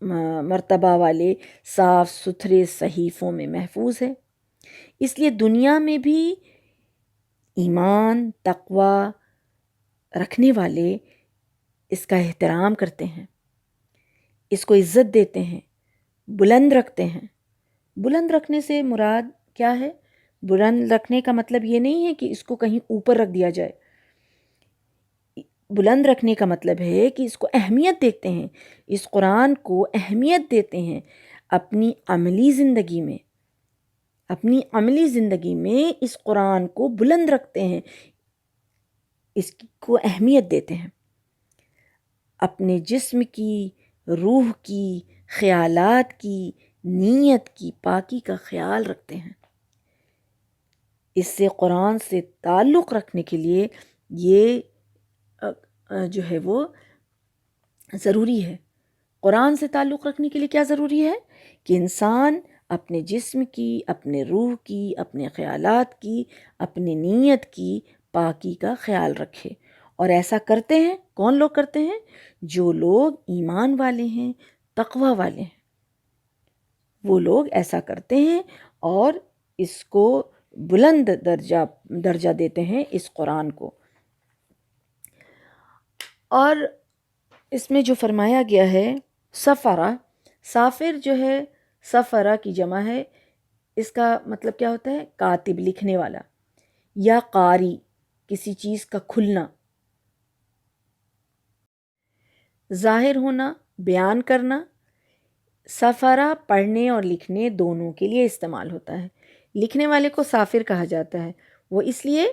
مرتبہ والے صاف ستھرے صحیفوں میں محفوظ ہے. اس لیے دنیا میں بھی ایمان، تقوی رکھنے والے اس کا احترام کرتے ہیں، اس کو عزت دیتے ہیں، بلند رکھتے ہیں. بلند رکھنے سے مراد کیا ہے؟ بلند رکھنے کا مطلب یہ نہیں ہے کہ اس کو کہیں اوپر رکھ دیا جائے. بلند رکھنے کا مطلب ہے کہ اس کو اہمیت دیتے ہیں، اس قرآن کو اہمیت دیتے ہیں. اپنی عملی زندگی میں اس قرآن کو بلند رکھتے ہیں، اس کو اہمیت دیتے ہیں. اپنے جسم کی، روح کی، خیالات کی، نیت کی پاکی کا خیال رکھتے ہیں. اس سے قرآن سے تعلق رکھنے کے لیے یہ جو ہے وہ ضروری ہے. قرآن سے تعلق رکھنے کے لیے کیا ضروری ہے؟ کہ انسان اپنے جسم کی، اپنے روح کی، اپنے خیالات کی، اپنی نیت کی پاکی کا خیال رکھے. اور ایسا کرتے ہیں کون لوگ کرتے ہیں؟ جو لوگ ایمان والے ہیں، تقوی والے ہیں، وہ لوگ ایسا کرتے ہیں اور اس کو بلند درجہ دیتے ہیں اس قرآن کو. اور اس میں جو فرمایا گیا ہے سفرہ، سافر جو ہے سفرہ کی جمع ہے، اس کا مطلب کیا ہوتا ہے؟ کاتب، لکھنے والا، یا قاری، کسی چیز کا کھلنا، ظاہر ہونا، بیان کرنا۔ سفرہ پڑھنے اور لکھنے دونوں کے لیے استعمال ہوتا ہے۔ لکھنے والے کو سافر کہا جاتا ہے، وہ اس لیے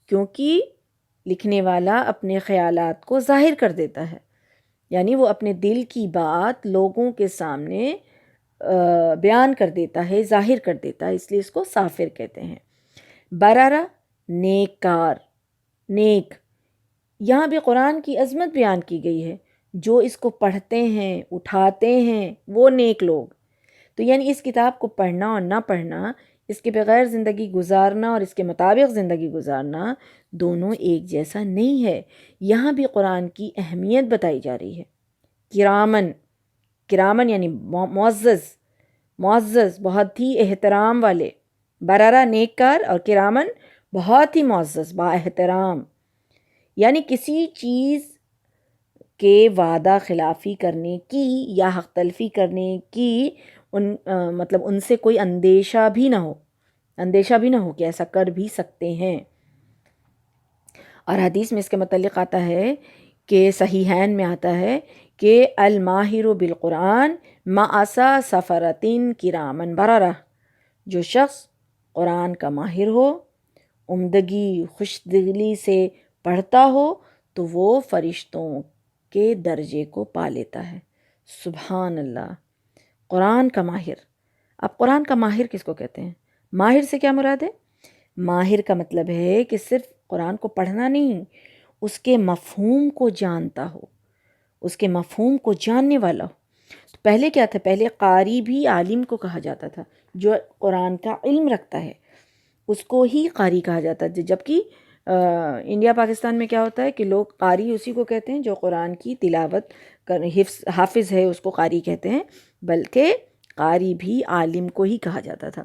کیونکہ لکھنے والا اپنے خیالات کو ظاہر کر دیتا ہے، یعنی وہ اپنے دل کی بات لوگوں کے سامنے بیان کر دیتا ہے، ظاہر کر دیتا ہے، اس لیے اس کو سافر کہتے ہیں۔ بررہ، نیک کار، نیک، یہاں بھی قرآن کی عظمت بیان کی گئی ہے، جو اس کو پڑھتے ہیں، اٹھاتے ہیں، وہ نیک لوگ۔ تو یعنی اس کتاب کو پڑھنا اور نہ پڑھنا، اس کے بغیر زندگی گزارنا اور اس کے مطابق زندگی گزارنا، دونوں ایک جیسا نہیں ہے۔ یہاں بھی قرآن کی اہمیت بتائی جا رہی ہے۔ کرامن، کرامن یعنی معزز، معزز، بہت ہی احترام والے۔ بررہ نیک کار، اور کرامن بہت ہی معزز، با احترام، یعنی کسی چیز کے وعدہ خلافی کرنے کی یا حق تلفی کرنے کی مطلب ان سے کوئی اندیشہ بھی نہ ہو کہ ایسا کر بھی سکتے ہیں۔ اور حدیث میں اس کے متعلق آتا ہے کہ صحیحین میں آتا ہے کہ الماہر بالقرآن معسا سفرتن کرامن بررہ، جو شخص قرآن کا ماہر ہو، عمدگی خوش دلی سے پڑھتا ہو، تو وہ فرشتوں کے درجے کو پا لیتا ہے۔ سبحان اللہ، قرآن کا ماہر۔ اب قرآن کا ماہر کس کو کہتے ہیں؟ ماہر سے کیا مراد ہے؟ ماہر کا مطلب ہے کہ صرف قرآن کو پڑھنا نہیں، اس کے مفہوم کو جانتا ہو، اس کے مفہوم کو جاننے والا ہو۔ تو پہلے کیا تھا؟ پہلے قاری بھی عالم کو کہا جاتا تھا، جو قرآن کا علم رکھتا ہے اس کو ہی قاری کہا جاتا ہے، جبکہ انڈیا پاکستان میں کیا ہوتا ہے کہ لوگ قاری اسی کو کہتے ہیں جو قرآن کی تلاوت حافظ ہے، اس کو قاری کہتے ہیں، بلکہ قاری بھی عالم کو ہی کہا جاتا تھا۔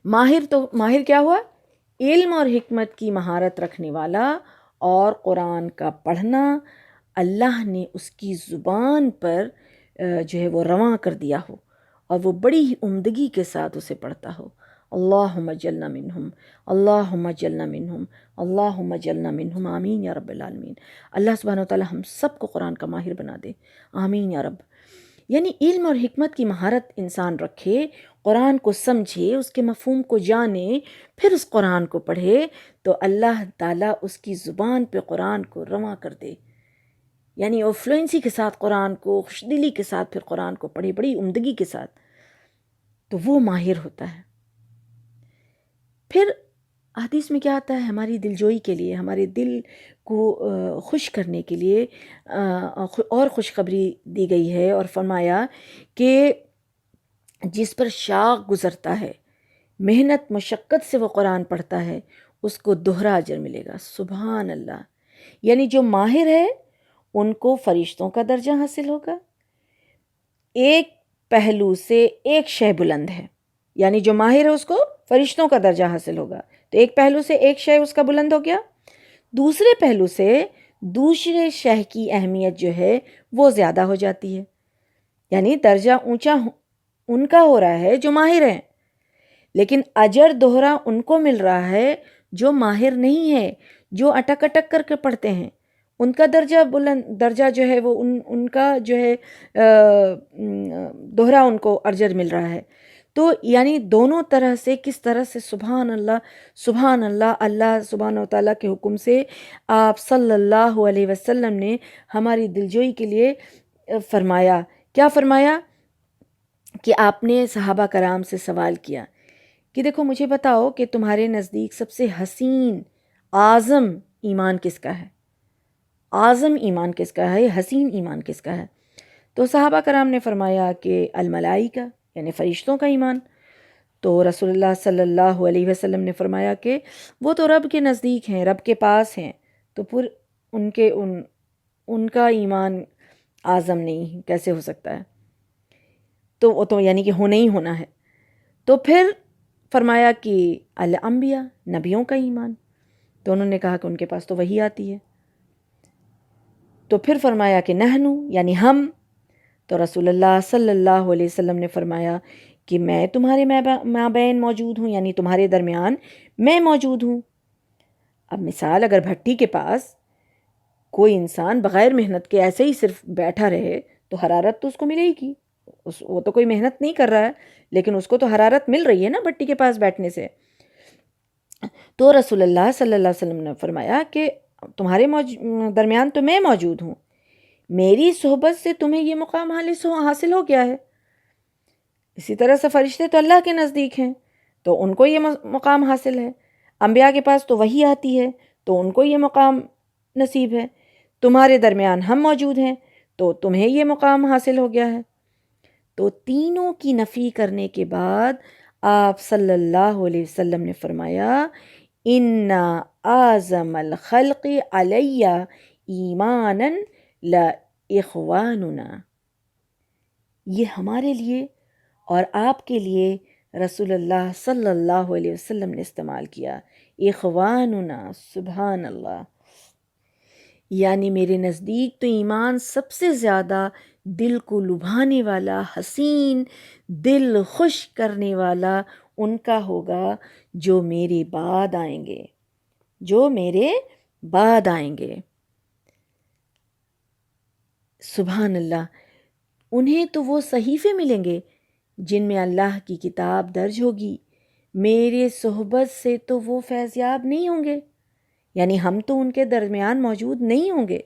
ماہر، تو ماہر کیا ہوا؟ علم اور حکمت کی مہارت رکھنے والا، اور قرآن کا پڑھنا اللہ نے اس کی زبان پر جو ہے وہ رواں کر دیا ہو، اور وہ بڑی ہی عمدگی کے ساتھ اسے پڑھتا ہو۔ اللہم اجعلنا منہم، اللہم اجعلنا منہم، اللہم اجعلنا منہم، آمین یا رب العالمین۔ اللہ سبحانہ وتعالی ہم سب کو قرآن کا ماہر بنا دے، آمین یا رب۔ یعنی علم اور حکمت کی مہارت انسان رکھے، قرآن کو سمجھے، اس کے مفہوم کو جانے، پھر اس قرآن کو پڑھے، تو اللہ تعالیٰ اس کی زبان پہ قرآن کو رواں کر دے، یعنی وہ فلوئنسی کے ساتھ قرآن کو، خوش دلی کے ساتھ پھر قرآن کو پڑھے، بڑی عمدگی کے ساتھ، تو وہ ماہر ہوتا ہے۔ پھر حدیث میں کیا آتا ہے؟ ہماری دلجوئی کے لیے، ہمارے دل کو خوش کرنے کے لیے اور خوشخبری دی گئی ہے، اور فرمایا کہ جس پر شاق گزرتا ہے، محنت مشقت سے وہ قرآن پڑھتا ہے، اس کو دوہرا اجر ملے گا۔ سبحان اللہ، یعنی جو ماہر ہے ان کو فرشتوں کا درجہ حاصل ہوگا۔ ایک پہلو سے ایک شے بلند ہے، یعنی جو ماہر ہے اس کو فرشتوں کا درجہ حاصل ہوگا، تو ایک پہلو سے ایک شے اس کا بلند ہو گیا، دوسرے پہلو سے دوسرے شے کی اہمیت جو ہے وہ زیادہ ہو جاتی ہے، یعنی درجہ اونچا ان کا ہو رہا ہے جو ماہر ہیں، لیکن اجر دوہرا ان کو مل رہا ہے جو ماہر نہیں ہے، جو اٹک اٹک کر کے پڑھتے ہیں، ان کا درجہ بلند، درجہ جو ہے وہ ان کا جو ہے دوہرا ان کو اجر مل رہا ہے۔ تو یعنی دونوں طرح سے، کس طرح سے، سبحان اللہ، سبحان اللہ، اللہ سبحانہ وتعالیٰ کے حکم سے آپ صلی اللہ علیہ وسلم نے ہماری دلجوئی کے لیے فرمایا۔ کیا فرمایا؟ کہ آپ نے صحابہ کرام سے سوال کیا کہ دیکھو مجھے بتاؤ کہ تمہارے نزدیک سب سے حسین، اعظم ایمان کس کا ہے؟ اعظم ایمان کس کا ہے؟ حسین ایمان کس کا ہے؟ تو صحابہ کرام نے فرمایا کہ الملائکہ، یعنی فرشتوں کا ایمان۔ تو رسول اللہ صلی اللہ علیہ وسلم نے فرمایا کہ وہ تو رب کے نزدیک ہیں، رب کے پاس ہیں، تو پھر ان کا ایمان اعظم نہیں کیسے ہو سکتا ہے؟ تو وہ تو یعنی کہ ہونا ہی ہونا ہے۔ تو پھر فرمایا کہ الانبیاء، نبیوں کا ایمان۔ تو انہوں نے کہا کہ ان کے پاس تو وحی آتی ہے۔ تو پھر فرمایا کہ نحنو یعنی ہم. تو رسول اللہ صلی اللہ علیہ وسلم نے فرمایا کہ میں تمہارے مابین موجود ہوں، یعنی تمہارے درمیان میں موجود ہوں. اب مثال، اگر بھٹی کے پاس کوئی انسان بغیر محنت کے ایسے ہی صرف بیٹھا رہے تو حرارت تو اس کو ملے گی. وہ تو کوئی محنت نہیں کر رہا ہے، لیکن اس کو تو حرارت مل رہی ہے نا بھٹی کے پاس بیٹھنے سے. تو رسول اللہ صلی اللہ علیہ وسلم نے فرمایا کہ تمہارے درمیان تو میں موجود ہوں، میری صحبت سے تمہیں یہ مقام حاصل ہو گیا ہے. اسی طرح سے فرشتے تو اللہ کے نزدیک ہیں تو ان کو یہ مقام حاصل ہے. انبیاء کے پاس تو وحی آتی ہے تو ان کو یہ مقام نصیب ہے. تمہارے درمیان ہم موجود ہیں تو تمہیں یہ مقام حاصل ہو گیا ہے. تو تینوں کی نفی کرنے کے بعد آپ صلی اللہ علیہ وسلم نے فرمایا ان اعظم الخلق علی ایمانا لاخواننا. یہ ہمارے لیے اور آپ کے لیے رسول اللہ صلی اللہ علیہ وسلم نے استعمال کیا اخواننا. سبحان اللہ. یعنی میرے نزدیک تو ایمان سب سے زیادہ دل کو لبھانے والا، حسین، دل خوش کرنے والا ان کا ہوگا جو میرے بعد آئیں گے، جو میرے بعد آئیں گے. سبحان اللہ. انہیں تو وہ صحیفے ملیں گے جن میں اللہ کی کتاب درج ہوگی. میرے صحبت سے تو وہ فیضیاب نہیں ہوں گے، یعنی ہم تو ان کے درمیان موجود نہیں ہوں گے.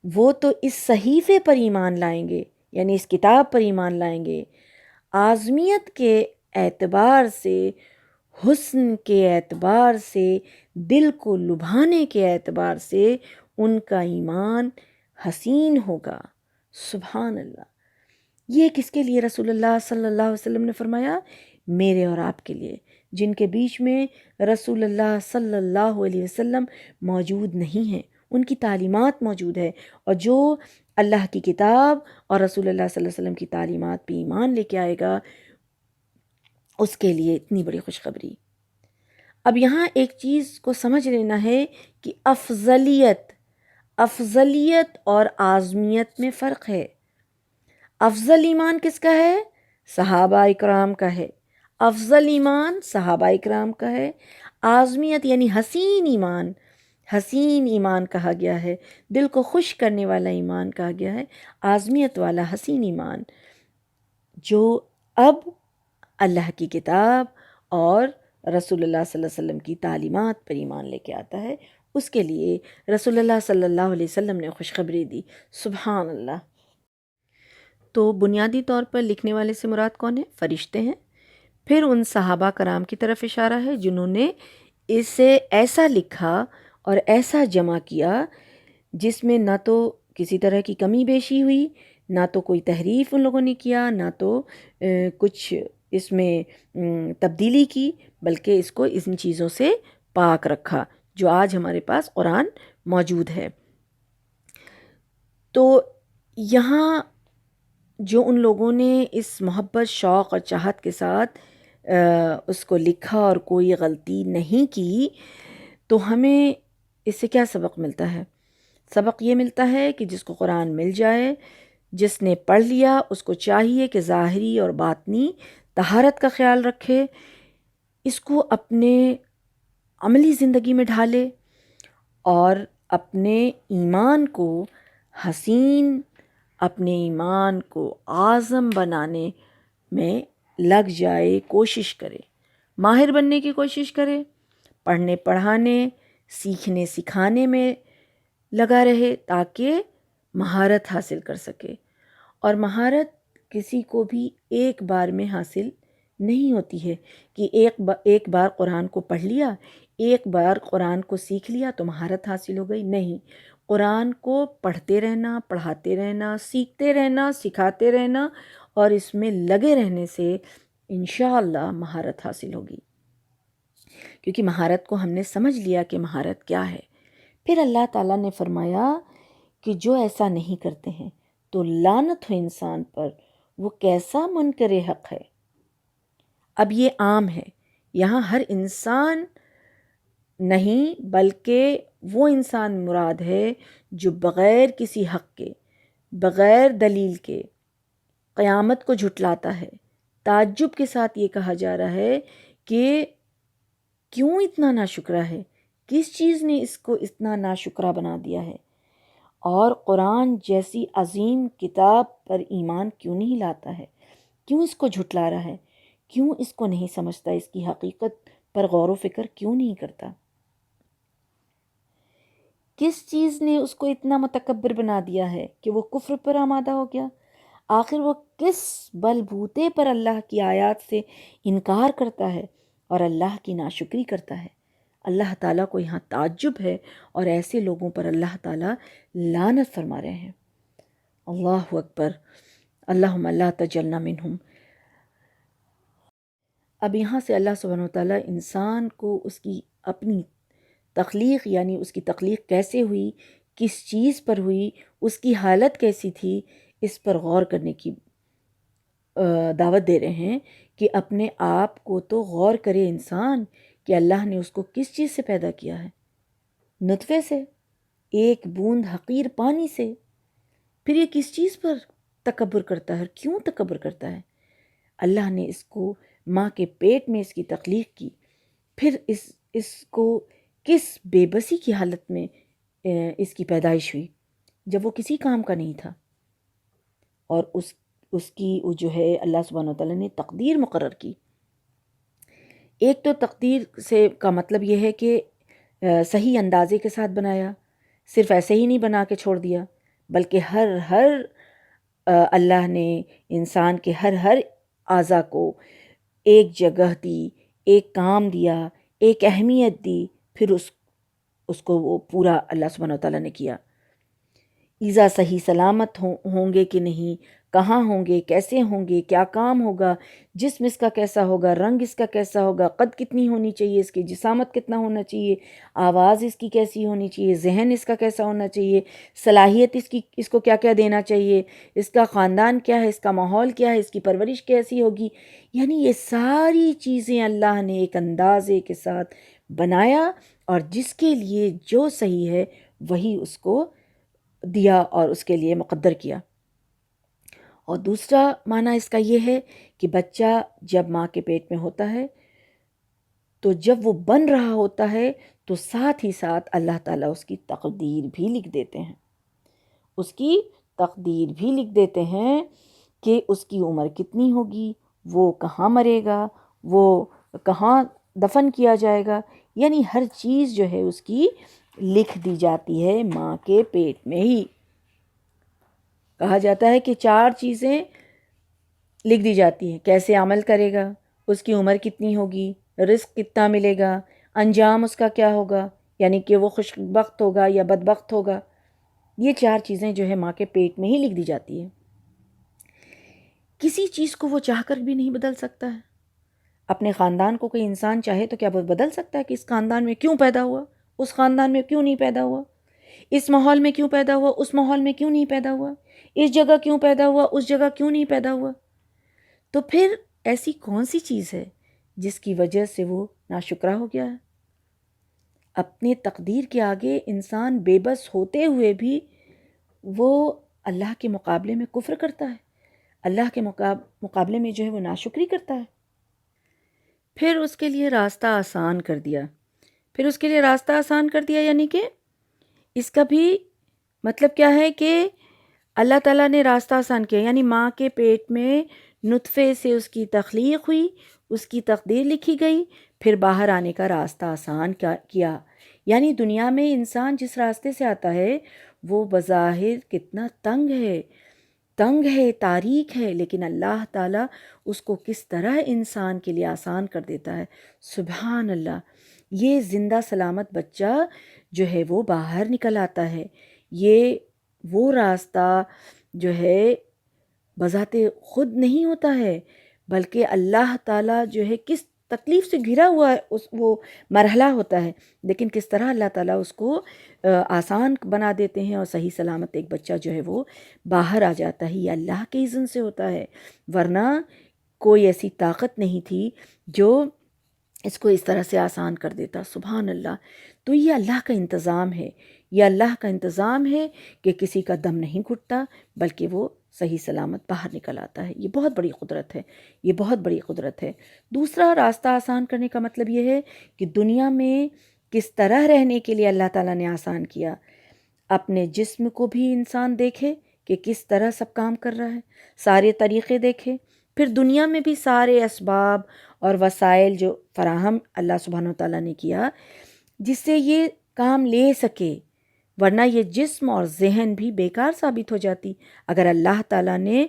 وہ تو اس صحیفے پر ایمان لائیں گے، یعنی اس کتاب پر ایمان لائیں گے. اعظمیت کے اعتبار سے، حسن کے اعتبار سے، دل کو لبھانے کے اعتبار سے ان کا ایمان حسین ہوگا. سبحان اللہ. یہ کس کے لیے رسول اللہ صلی اللہ علیہ وسلم نے فرمایا؟ میرے اور آپ کے لیے، جن کے بیچ میں رسول اللہ صلی اللہ علیہ وسلم موجود نہیں ہیں. ان کی تعلیمات موجود ہے، اور جو اللہ کی کتاب اور رسول اللہ صلی اللہ علیہ وسلم کی تعلیمات پہ ایمان لے کے آئے گا اس کے لیے اتنی بڑی خوشخبری. اب یہاں ایک چیز کو سمجھ لینا ہے کہ افضلیت اور اعظمیت میں فرق ہے. افضل ایمان کس کا ہے؟ صحابہ اکرام کا ہے. افضل ایمان صحابہ اکرام کا ہے. اعظمیت یعنی حسین ایمان کہا گیا ہے، دل کو خوش کرنے والا ایمان کہا گیا ہے. اعظمیت والا حسین ایمان جو اب اللہ کی کتاب اور رسول اللہ صلی اللہ علیہ وسلم کی تعلیمات پر ایمان لے کے آتا ہے، اس کے لیے رسول اللہ صلی اللہ علیہ وسلم نے خوشخبری دی. سبحان اللہ. تو بنیادی طور پر لکھنے والے سے مراد کون ہے؟ فرشتے ہیں. پھر ان صحابہ کرام کی طرف اشارہ ہے جنہوں نے اسے ایسا لکھا اور ایسا جمع کیا جس میں نہ تو کسی طرح کی کمی بیشی ہوئی، نہ تو کوئی تحریف ان لوگوں نے کیا، نہ تو کچھ اس میں تبدیلی کی، بلکہ اس کو ان چیزوں سے پاک رکھا جو آج ہمارے پاس قرآن موجود ہے. تو یہاں جو ان لوگوں نے اس محبت، شوق اور چاہت کے ساتھ اس کو لکھا اور کوئی غلطی نہیں کی، تو ہمیں اس سے کیا سبق ملتا ہے؟ سبق یہ ملتا ہے کہ جس کو قرآن مل جائے، جس نے پڑھ لیا، اس کو چاہیے کہ ظاہری اور باطنی طہارت کا خیال رکھے، اس کو اپنے عملی زندگی میں ڈھالے اور اپنے ایمان کو حسین، اپنے ایمان کو اعظم بنانے میں لگ جائے، کوشش کرے، ماہر بننے کی کوشش کرے، پڑھنے پڑھانے، سیکھنے سکھانے میں لگا رہے تاکہ مہارت حاصل کر سکے. اور مہارت کسی کو بھی ایک بار میں حاصل نہیں ہوتی ہے کہ ایک بار قرآن کو پڑھ لیا، ایک بار قرآن کو سیکھ لیا تو مہارت حاصل ہو گئی. نہیں، قرآن کو پڑھتے رہنا، پڑھاتے رہنا، سیکھتے رہنا، سکھاتے رہنا اور اس میں لگے رہنے سے انشاءاللہ مہارت حاصل ہوگی. کیونکہ مہارت کو ہم نے سمجھ لیا کہ مہارت کیا ہے. پھر اللہ تعالیٰ نے فرمایا کہ جو ایسا نہیں کرتے ہیں تو لعنت ہو انسان پر، وہ کیسا منکر حق ہے. اب یہ عام ہے، یہاں ہر انسان نہیں بلکہ وہ انسان مراد ہے جو بغیر کسی حق کے، بغیر دلیل کے قیامت کو جھٹلاتا ہے۔ تعجب کے ساتھ یہ کہا جا رہا ہے کہ کیوں اتنا ناشکرا ہے، کس چیز نے اس کو اتنا ناشکرا بنا دیا ہے، اور قرآن جیسی عظیم کتاب پر ایمان کیوں نہیں لاتا ہے، کیوں اس کو جھٹلا رہا ہے، کیوں اس کو نہیں سمجھتا، اس کی حقیقت پر غور و فکر کیوں نہیں کرتا۔ کس چیز نے اس کو اتنا متکبر بنا دیا ہے کہ وہ کفر پر آمادہ ہو گیا؟ آخر وہ کس بل بوتے پر اللہ کی آیات سے انکار کرتا ہے اور اللہ کی ناشکری کرتا ہے؟ اللہ تعالیٰ کو یہاں تعجب ہے، اور ایسے لوگوں پر اللہ تعالیٰ لعنت فرما رہے ہیں۔ اللہ اکبر، اللہم لا تجعلنا منہم۔ اب یہاں سے اللہ سبحانہ وتعالیٰ انسان کو اس کی اپنی تخلیق، یعنی اس کی تخلیق کیسے ہوئی، کس چیز پر ہوئی، اس کی حالت کیسی تھی، اس پر غور کرنے کی دعوت دے رہے ہیں کہ اپنے آپ کو تو غور کرے انسان کہ اللہ نے اس کو کس چیز سے پیدا کیا ہے، نطفے سے، ایک بوند حقیر پانی سے۔ پھر یہ کس چیز پر تکبر کرتا ہے، کیوں تکبر کرتا ہے؟ اللہ نے اس کو ماں کے پیٹ میں اس کی تخلیق کی، پھر اس کو کس بے بسی کی حالت میں اس کی پیدائش ہوئی جب وہ کسی کام کا نہیں تھا، اور اس کی جو ہے اللہ سبحانہ وتعالیٰ نے تقدیر مقرر کی۔ ایک تو تقدیر سے کا مطلب یہ ہے کہ صحیح اندازے کے ساتھ بنایا، صرف ایسے ہی نہیں بنا کے چھوڑ دیا، بلکہ ہر اللہ نے انسان کے ہر اعضاء کو ایک جگہ دی، ایک کام دیا، ایک اہمیت دی، پھر اس کو وہ پورا اللہ سبحانہ وتعالیٰ نے کیا۔ ایزا صحیح سلامت ہوں گے کہ نہیں، کہاں ہوں گے، کیسے ہوں گے، کیا کام ہوگا، جسم اس کا کیسا ہوگا، رنگ اس کا کیسا ہوگا، قد کتنی ہونی چاہیے، اس کی جسامت کتنا ہونا چاہیے، آواز اس کی کیسی ہونی چاہیے، ذہن اس کا کیسا ہونا چاہیے، صلاحیت اس کو کیا کیا دینا چاہیے، اس کا خاندان کیا ہے، اس کا ماحول کیا ہے، اس کی پرورش کیسی ہوگی، یعنی یہ ساری چیزیں اللہ نے ایک اندازے کے ساتھ بنایا، اور جس کے لیے جو صحیح ہے وہی اس کو دیا اور اس کے لیے مقدر کیا۔ اور دوسرا معنی اس کا یہ ہے کہ بچہ جب ماں کے پیٹ میں ہوتا ہے تو جب وہ بن رہا ہوتا ہے تو ساتھ ہی ساتھ اللہ تعالیٰ اس کی تقدیر بھی لکھ دیتے ہیں، اس کی تقدیر بھی لکھ دیتے ہیں کہ اس کی عمر کتنی ہوگی، وہ کہاں مرے گا، وہ کہاں دفن کیا جائے گا، یعنی ہر چیز جو ہے اس کی لکھ دی جاتی ہے ماں کے پیٹ میں ہی۔ کہا جاتا ہے کہ 4 چیزیں لکھ دی جاتی ہیں، کیسے عمل کرے گا، اس کی عمر کتنی ہوگی، رزق کتنا ملے گا، انجام اس کا کیا ہوگا، یعنی کہ وہ خوش بخت ہوگا یا بدبخت ہوگا۔ یہ 4 چیزیں جو ہے ماں کے پیٹ میں ہی لکھ دی جاتی ہیں۔ کسی چیز کو وہ چاہ کر بھی نہیں بدل سکتا ہے۔ اپنے خاندان کو کوئی انسان چاہے تو کیا وہ بدل سکتا ہے کہ اس خاندان میں کیوں پیدا ہوا، اس خاندان میں کیوں نہیں پیدا ہوا، اس ماحول میں کیوں پیدا ہوا، اس ماحول میں کیوں نہیں پیدا ہوا، اس جگہ کیوں پیدا ہوا، اس جگہ کیوں نہیں پیدا ہوا؟ تو پھر ایسی کون سی چیز ہے جس کی وجہ سے وہ ناشکرا ہو گیا ہے؟ اپنے تقدیر کے آگے انسان بے بس ہوتے ہوئے بھی وہ اللہ کے مقابلے میں کفر کرتا ہے، اللہ کے مقابلے میں جو ہے وہ ناشکری کرتا ہے۔ پھر اس کے لیے راستہ آسان کر دیا، یعنی کہ اس کا بھی مطلب کیا ہے کہ اللہ تعالیٰ نے راستہ آسان کیا، یعنی ماں کے پیٹ میں نطفے سے اس کی تخلیق ہوئی، اس کی تقدیر لکھی گئی، پھر باہر آنے کا راستہ آسان کیا۔ یعنی دنیا میں انسان جس راستے سے آتا ہے وہ بظاہر کتنا تنگ ہے، تاریک ہے، لیکن اللہ تعالیٰ اس کو کس طرح انسان کے لیے آسان کر دیتا ہے۔ سبحان اللہ، یہ زندہ سلامت بچہ جو ہے وہ باہر نکل آتا ہے۔ یہ وہ راستہ جو ہے بذات خود نہیں ہوتا ہے، بلکہ اللہ تعالیٰ جو ہے کس تکلیف سے گھرا ہوا ہے وہ مرحلہ ہوتا ہے، لیکن کس طرح اللہ تعالیٰ اس کو آسان بنا دیتے ہیں، اور صحیح سلامت ایک بچہ جو ہے وہ باہر آ جاتا ہے۔ یہ اللہ کے اذن سے ہوتا ہے، ورنہ کوئی ایسی طاقت نہیں تھی جو اس کو اس طرح سے آسان کر دیتا۔ سبحان اللہ! تو یہ اللہ کا انتظام ہے، یہ اللہ کا انتظام ہے کہ کسی کا دم نہیں گھٹتا بلکہ وہ صحیح سلامت باہر نکل آتا ہے۔ یہ بہت بڑی قدرت ہے، یہ بہت بڑی قدرت ہے۔ دوسرا راستہ آسان کرنے کا مطلب یہ ہے کہ دنیا میں کس طرح رہنے کے لیے اللہ تعالیٰ نے آسان کیا۔ اپنے جسم کو بھی انسان دیکھے کہ کس طرح سب کام کر رہا ہے، سارے طریقے دیکھے، پھر دنیا میں بھی سارے اسباب اور وسائل جو فراہم اللہ سبحانہ وتعالیٰ نے کیا جس سے یہ کام لے سکے، ورنہ یہ جسم اور ذہن بھی بیکار ثابت ہو جاتی اگر اللہ تعالیٰ نے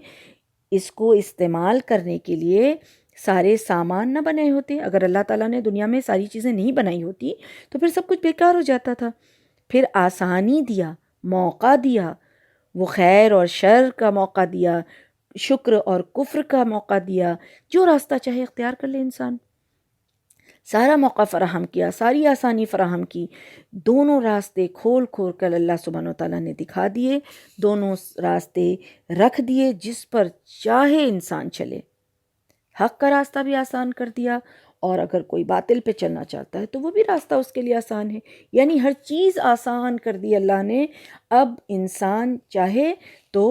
اس کو استعمال کرنے کے لیے سارے سامان نہ بنائے ہوتے۔ اگر اللہ تعالیٰ نے دنیا میں ساری چیزیں نہیں بنائی ہوتی تو پھر سب کچھ بیکار ہو جاتا تھا۔ پھر آسانی دیا، موقع دیا، وہ خیر اور شر کا موقع دیا، شکر اور کفر کا موقع دیا، جو راستہ چاہے اختیار کر لے انسان۔ سارا موقع فراہم کیا، ساری آسانی فراہم کی، دونوں راستے کھول کھول کر اللہ سبحانہ وتعالیٰ نے دکھا دیے، دونوں راستے رکھ دیے جس پر چاہے انسان چلے۔ حق کا راستہ بھی آسان کر دیا، اور اگر کوئی باطل پہ چلنا چاہتا ہے تو وہ بھی راستہ اس کے لیے آسان ہے، یعنی ہر چیز آسان کر دی اللہ نے۔ اب انسان چاہے تو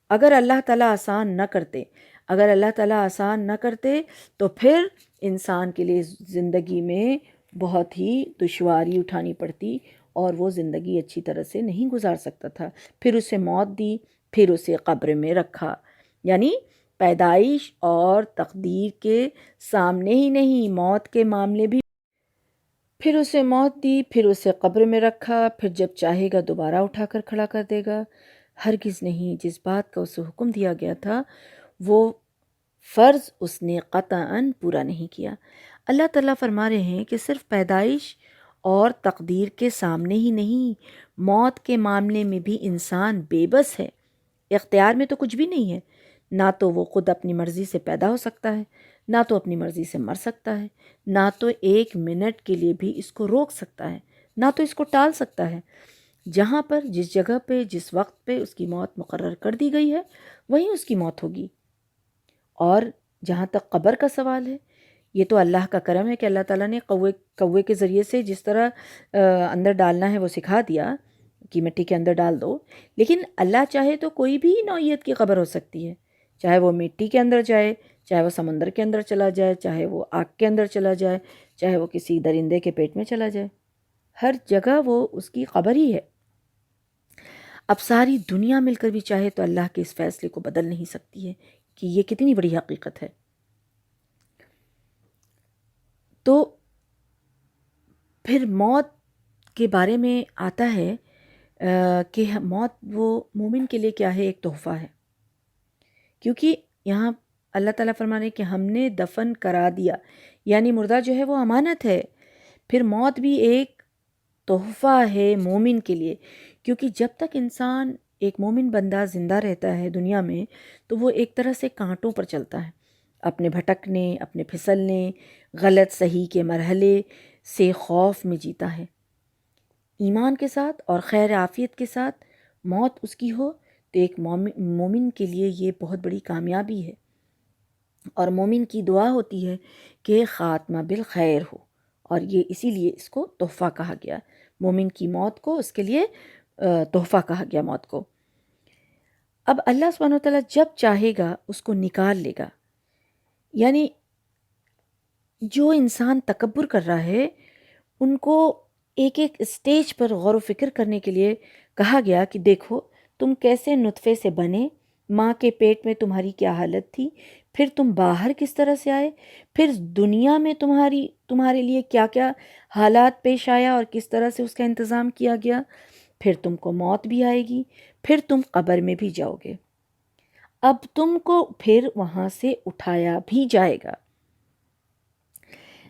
اگر اللہ تعالیٰ آسان نہ کرتے، اگر اللہ تعالیٰ آسان نہ کرتے تو پھر انسان کے لیے زندگی میں بہت ہی دشواری اٹھانی پڑتی اور وہ زندگی اچھی طرح سے نہیں گزار سکتا تھا۔ پھر اسے موت دی، پھر اسے قبر میں رکھا، یعنی پیدائش اور تقدیر کے سامنے ہی نہیں، موت کے معاملے بھی، پھر اسے موت دی، پھر اسے قبر میں رکھا، پھر جب چاہے گا دوبارہ اٹھا کر کھڑا کر دے گا۔ ہرگز نہیں، جس بات کا اسے حکم دیا گیا تھا وہ فرض اس نے قطعاً پورا نہیں کیا۔ اللہ تعالیٰ فرما رہے ہیں کہ صرف پیدائش اور تقدیر کے سامنے ہی نہیں، موت کے معاملے میں بھی انسان بے بس ہے، اختیار میں تو کچھ بھی نہیں ہے۔ نہ تو وہ خود اپنی مرضی سے پیدا ہو سکتا ہے، نہ تو اپنی مرضی سے مر سکتا ہے، نہ تو ایک منٹ کے لیے بھی اس کو روک سکتا ہے، نہ تو اس کو ٹال سکتا ہے۔ جہاں پر، جس جگہ پہ، جس وقت پہ اس کی موت مقرر کر دی گئی ہے وہیں اس کی موت ہوگی۔ اور جہاں تک قبر کا سوال ہے، یہ تو اللہ کا کرم ہے کہ اللہ تعالیٰ نے کوے کے ذریعے سے جس طرح اندر ڈالنا ہے وہ سکھا دیا کہ مٹی کے اندر ڈال دو، لیکن اللہ چاہے تو کوئی بھی نوعیت کی قبر ہو سکتی ہے، چاہے وہ مٹی کے اندر جائے، چاہے وہ سمندر کے اندر چلا جائے، چاہے وہ آگ کے اندر چلا جائے، چاہے وہ کسی درندے کے پیٹ میں چلا جائے، ہر جگہ وہ اس کی قبر ہی ہے۔ اب ساری دنیا مل کر بھی چاہے تو اللہ کے اس فیصلے کو بدل نہیں سکتی ہے کہ یہ کتنی بڑی حقیقت ہے۔ تو پھر موت کے بارے میں آتا ہے کہ موت وہ مومن کے لیے کیا ہے، ایک تحفہ ہے، کیونکہ یہاں اللہ تعالیٰ فرما رہے ہیں کہ ہم نے دفن کرا دیا، یعنی مردہ جو ہے وہ امانت ہے۔ پھر موت بھی ایک تحفہ ہے مومن کے لیے، کیونکہ جب تک انسان، ایک مومن بندہ زندہ رہتا ہے دنیا میں تو وہ ایک طرح سے کانٹوں پر چلتا ہے، اپنے بھٹکنے، اپنے پھسلنے، غلط صحیح کے مرحلے سے خوف میں جیتا ہے۔ ایمان کے ساتھ اور خیر عافیت کے ساتھ موت اس کی ہو تو ایک مومن کے لیے یہ بہت بڑی کامیابی ہے، اور مومن کی دعا ہوتی ہے کہ خاتمہ بالخیر ہو، اور یہ اسی لیے اس کو تحفہ کہا گیا۔ مومن کی موت کو اس کے لیے تحفہ کہا گیا موت کو۔ اب اللہ سبحانہ وتعالیٰ جب چاہے گا اس کو نکال لے گا، یعنی جو انسان تکبر کر رہا ہے ان کو ایک ایک اسٹیج پر غور و فکر کرنے کے لیے کہا گیا کہ دیکھو تم کیسے نطفے سے بنے، ماں کے پیٹ میں تمہاری کیا حالت تھی، پھر تم باہر کس طرح سے آئے، پھر دنیا میں تمہارے لیے کیا کیا حالات پیش آیا اور کس طرح سے اس کا انتظام کیا گیا، پھر تم کو موت بھی آئے گی، پھر تم قبر میں بھی جاؤ گے، اب تم کو پھر وہاں سے اٹھایا بھی جائے گا۔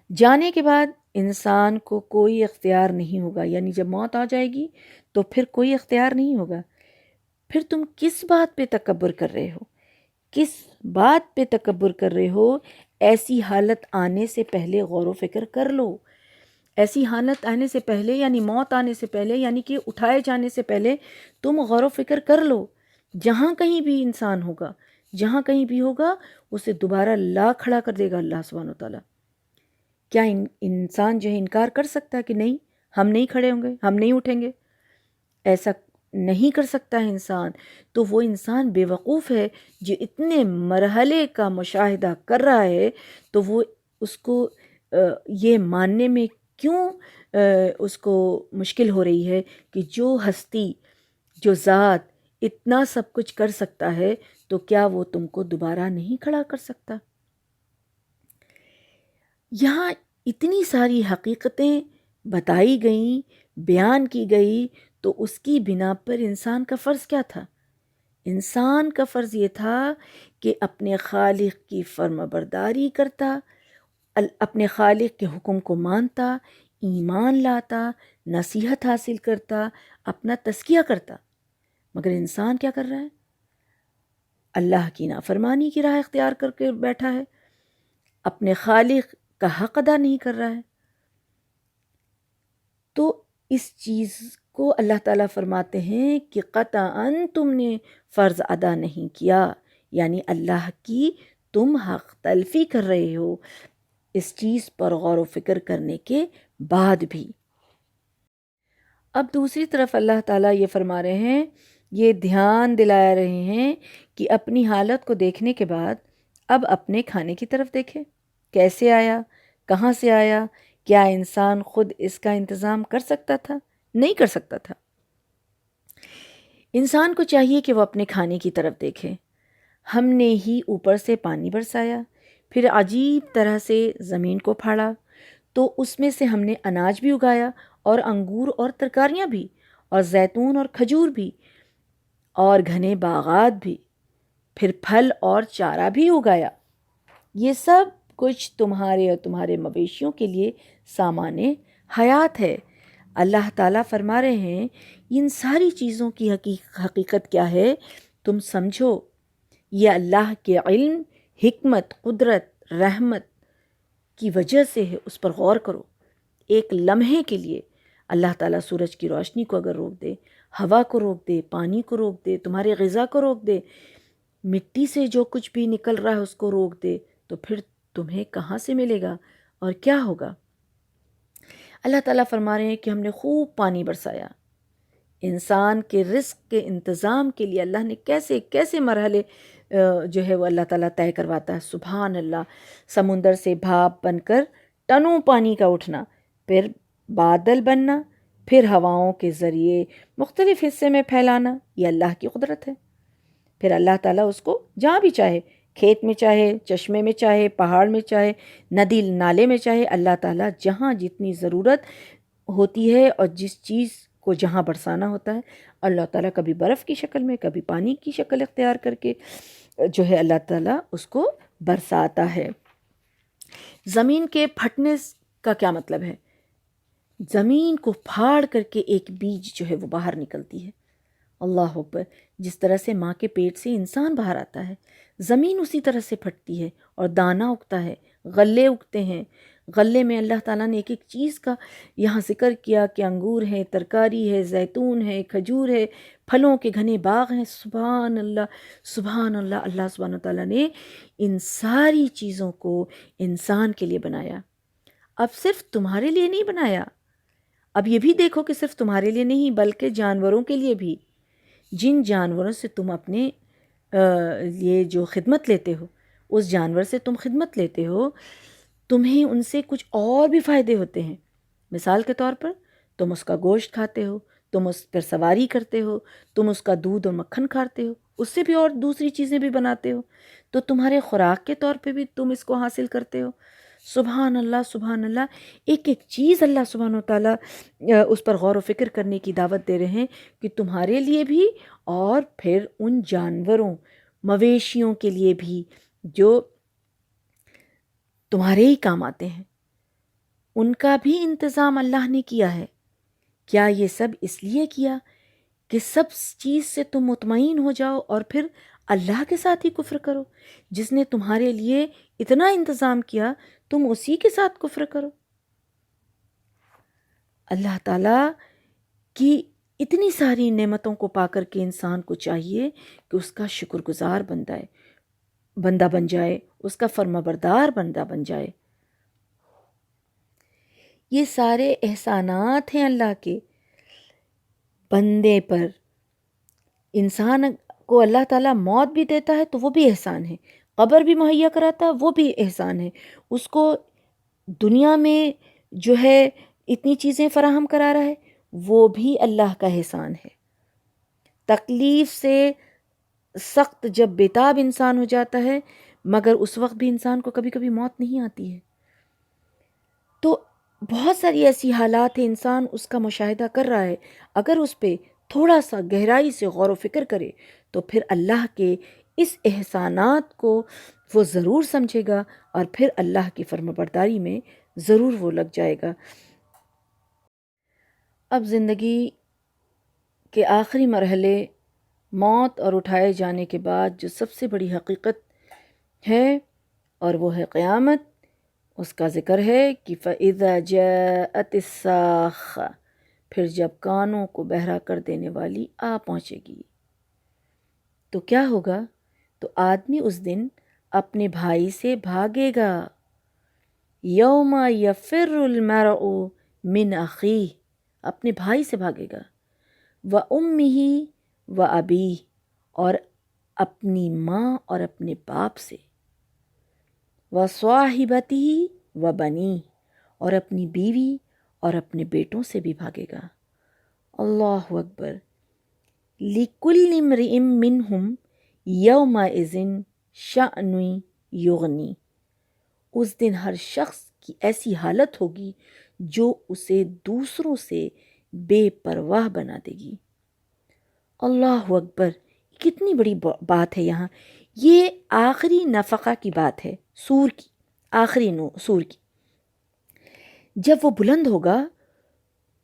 جانے کے بعد انسان کو کوئی اختیار نہیں ہوگا، یعنی جب موت آ جائے گی تو پھر کوئی اختیار نہیں ہوگا۔ پھر تم کس بات پہ تکبر کر رہے ہو، کس بات پہ تکبر کر رہے ہو؟ ایسی حالت آنے سے پہلے غور و فکر کر لو، ایسی حالت آنے سے پہلے، یعنی موت آنے سے پہلے، یعنی کہ اٹھائے جانے سے پہلے تم غور و فکر کر لو۔ جہاں کہیں بھی انسان ہوگا، جہاں کہیں بھی ہوگا، اسے دوبارہ لا کھڑا کر دے گا اللہ سبحانہ و تعالیٰ۔ کیا انسان جو ہے انکار کر سکتا ہے کہ نہیں ہم نہیں کھڑے ہوں گے، ہم نہیں اٹھیں گے؟ ایسا نہیں کر سکتا ہے انسان. تو وہ انسان بے وقوف ہے جو اتنے مرحلے کا مشاہدہ کر رہا ہے، تو وہ اس کو یہ ماننے میں کیوں اس کو مشکل ہو رہی ہے کہ جو ہستی، جو ذات اتنا سب کچھ کر سکتا ہے تو کیا وہ تم کو دوبارہ نہیں کھڑا کر سکتا؟ یہاں اتنی ساری حقیقتیں بتائی گئیں، بیان کی گئی، تو اس کی بنا پر انسان کا فرض کیا تھا؟ انسان کا فرض یہ تھا کہ اپنے خالق کی فرما برداری کرتا، اپنے خالق کے حکم کو مانتا، ایمان لاتا، نصیحت حاصل کرتا، اپنا تزکیہ کرتا. مگر انسان کیا کر رہا ہے؟ اللہ کی نافرمانی کی راہ اختیار کر کے بیٹھا ہے، اپنے خالق کا حق ادا نہیں کر رہا ہے. تو اس چیز کو اللہ تعالیٰ فرماتے ہیں کہ قطعاً تم نے فرض ادا نہیں کیا، یعنی اللہ کی تم حق تلفی کر رہے ہو اس چیز پر غور و فکر کرنے کے بعد بھی. اب دوسری طرف اللہ تعالیٰ یہ فرما رہے ہیں، یہ دھیان دلا رہے ہیں کہ اپنی حالت کو دیکھنے کے بعد اب اپنے کھانے کی طرف دیکھے، کیسے آیا، کہاں سے آیا، کیا انسان خود اس کا انتظام کر سکتا تھا؟ نہیں کر سکتا تھا. انسان کو چاہیے کہ وہ اپنے کھانے کی طرف دیکھے. ہم نے ہی اوپر سے پانی برسایا، پھر عجیب طرح سے زمین کو پھاڑا، تو اس میں سے ہم نے اناج بھی اگایا، اور انگور اور ترکاریاں بھی، اور زیتون اور کھجور بھی، اور گھنے باغات بھی، پھر پھل اور چارہ بھی اگایا. یہ سب کچھ تمہارے اور تمہارے مویشیوں کے لیے سامان حیات ہے. اللہ تعالیٰ فرما رہے ہیں ان ساری چیزوں کی حقیقت کیا ہے تم سمجھو. یہ اللہ کے علم، حکمت، قدرت، رحمت کی وجہ سے ہے، اس پر غور کرو. ایک لمحے کے لیے اللہ تعالیٰ سورج کی روشنی کو اگر روک دے، ہوا کو روک دے، پانی کو روک دے، تمہارے غذا کو روک دے، مٹی سے جو کچھ بھی نکل رہا ہے اس کو روک دے، تو پھر تمہیں کہاں سے ملے گا اور کیا ہوگا؟ اللہ تعالیٰ فرما رہے ہیں کہ ہم نے خوب پانی برسایا. انسان کے رزق کے انتظام کے لیے اللہ نے کیسے کیسے مرحلے جو ہے وہ اللہ تعالیٰ طے کرواتا ہے. سبحان اللہ. سمندر سے بھاپ بن کر ٹنوں پانی کا اٹھنا، پھر بادل بننا، پھر ہواؤں کے ذریعے مختلف حصے میں پھیلانا، یہ اللہ کی قدرت ہے. پھر اللہ تعالیٰ اس کو جہاں بھی چاہے، کھیت میں چاہے، چشمے میں چاہے، پہاڑ میں چاہے، ندی نالے میں چاہے، اللہ تعالیٰ جہاں جتنی ضرورت ہوتی ہے اور جس چیز کو جہاں برسانا ہوتا ہے، اللہ تعالیٰ کبھی برف کی شکل میں، کبھی پانی کی شکل اختیار کر کے جو ہے اللہ تعالیٰ اس کو برساتا ہے. زمین کے پھٹنے کا کیا مطلب ہے؟ زمین کو پھاڑ کر کے ایک بیج جو ہے وہ باہر نکلتی ہے. اللہ اکبر. جس طرح سے ماں کے پیٹ سے انسان باہر آتا ہے، زمین اسی طرح سے پھٹتی ہے اور دانہ اگتا ہے، غلے اگتے ہیں. غلے میں اللہ تعالیٰ نے ایک ایک چیز کا یہاں ذکر کیا کہ انگور ہے، ترکاری ہے، زیتون ہے، کھجور ہے، پھلوں کے گھنے باغ ہیں. سبحان اللہ، سبحان اللہ. اللہ سبحانہ تعالیٰ نے ان ساری چیزوں کو انسان کے لیے بنایا. اب صرف تمہارے لیے نہیں بنایا، اب یہ بھی دیکھو کہ صرف تمہارے لیے نہیں بلکہ جانوروں کے لیے بھی. جن جانوروں سے تم اپنے یہ جو خدمت لیتے ہو، اس جانور سے تم خدمت لیتے ہو، تمہیں ان سے کچھ اور بھی فائدے ہوتے ہیں. مثال کے طور پر تم اس کا گوشت کھاتے ہو، تم اس پر سواری کرتے ہو، تم اس کا دودھ اور مکھن کھاتے ہو، اس سے بھی اور دوسری چیزیں بھی بناتے ہو، تو تمہارے خوراک کے طور پہ بھی تم اس کو حاصل کرتے ہو. سبحان اللہ، سبحان اللہ. ایک ایک چیز اللہ سبحانہ تعالیٰ اس پر غور و فکر کرنے کی دعوت دے رہے ہیں کہ تمہارے لیے بھی اور پھر ان جانوروں، مویشیوں کے لیے بھی جو تمہارے ہی کام آتے ہیں، ان کا بھی انتظام اللہ نے کیا ہے. کیا یہ سب اس لیے کیا کہ سب چیز سے تم مطمئن ہو جاؤ اور پھر اللہ کے ساتھ ہی کفر کرو؟ جس نے تمہارے لیے اتنا انتظام کیا تم اسی کے ساتھ کفر کرو. اللہ تعالیٰ کی اتنی ساری نعمتوں کو پا کر کے انسان کو چاہیے کہ اس کا شکر گزار بندہ بن جائے، اس کا فرما بردار بندہ بن جائے. یہ سارے احسانات ہیں اللہ کے بندے پر۔ انسان کو اللہ تعالیٰ موت بھی دیتا ہے تو وہ بھی احسان ہے، قبر بھی مہیا کراتا ہے وہ بھی احسان ہے، اس کو دنیا میں جو ہے اتنی چیزیں فراہم کرا رہا ہے وہ بھی اللہ کا احسان ہے۔ تکلیف سے سخت جب بےتاب انسان ہو جاتا ہے مگر اس وقت بھی انسان کو کبھی کبھی موت نہیں آتی ہے۔ تو بہت ساری ایسی حالات ہیں، انسان اس کا مشاہدہ کر رہا ہے، اگر اس پہ تھوڑا سا گہرائی سے غور و فکر کرے تو پھر اللہ کے اس احسانات کو وہ ضرور سمجھے گا اور پھر اللہ کی فرمانبرداری میں ضرور وہ لگ جائے گا۔ اب زندگی کے آخری مرحلے، موت اور اٹھائے جانے کے بعد جو سب سے بڑی حقیقت ہے اور وہ ہے قیامت، اس کا ذکر ہے کہ فَإِذَا جَاءَتِ السَّاخَّةُ، پھر جب کانوں کو بہرا کر دینے والی آ پہنچے گی تو کیا ہوگا؟ تو آدمی اس دن اپنے بھائی سے بھاگے گا۔ یوم یفر المرء من اخیہ، اپنے بھائی سے بھاگے گا، وَأُمِّهِ وَأَبِيهِ، اور اپنی ماں اور اپنے باپ سے، وَصَاحِبَتِهِ وَبَنِيهِ، اور اپنی بیوی اور اپنے بیٹوں سے بھی بھاگے گا۔ اللہ اکبر۔ لِكُلِّ امْرِئٍ مِّنْهُمْ يَوْمَئِذٍ شَأْنٌ يُغْنِيهِ، اس دن ہر شخص کی ایسی حالت ہوگی جو اسے دوسروں سے بے پرواہ بنا دے گی۔ اللہ اکبر، کتنی بڑی بات ہے یہاں۔ یہ آخری نفقہ کی بات ہے، سور کی، آخری سور کی۔ جب وہ بلند ہوگا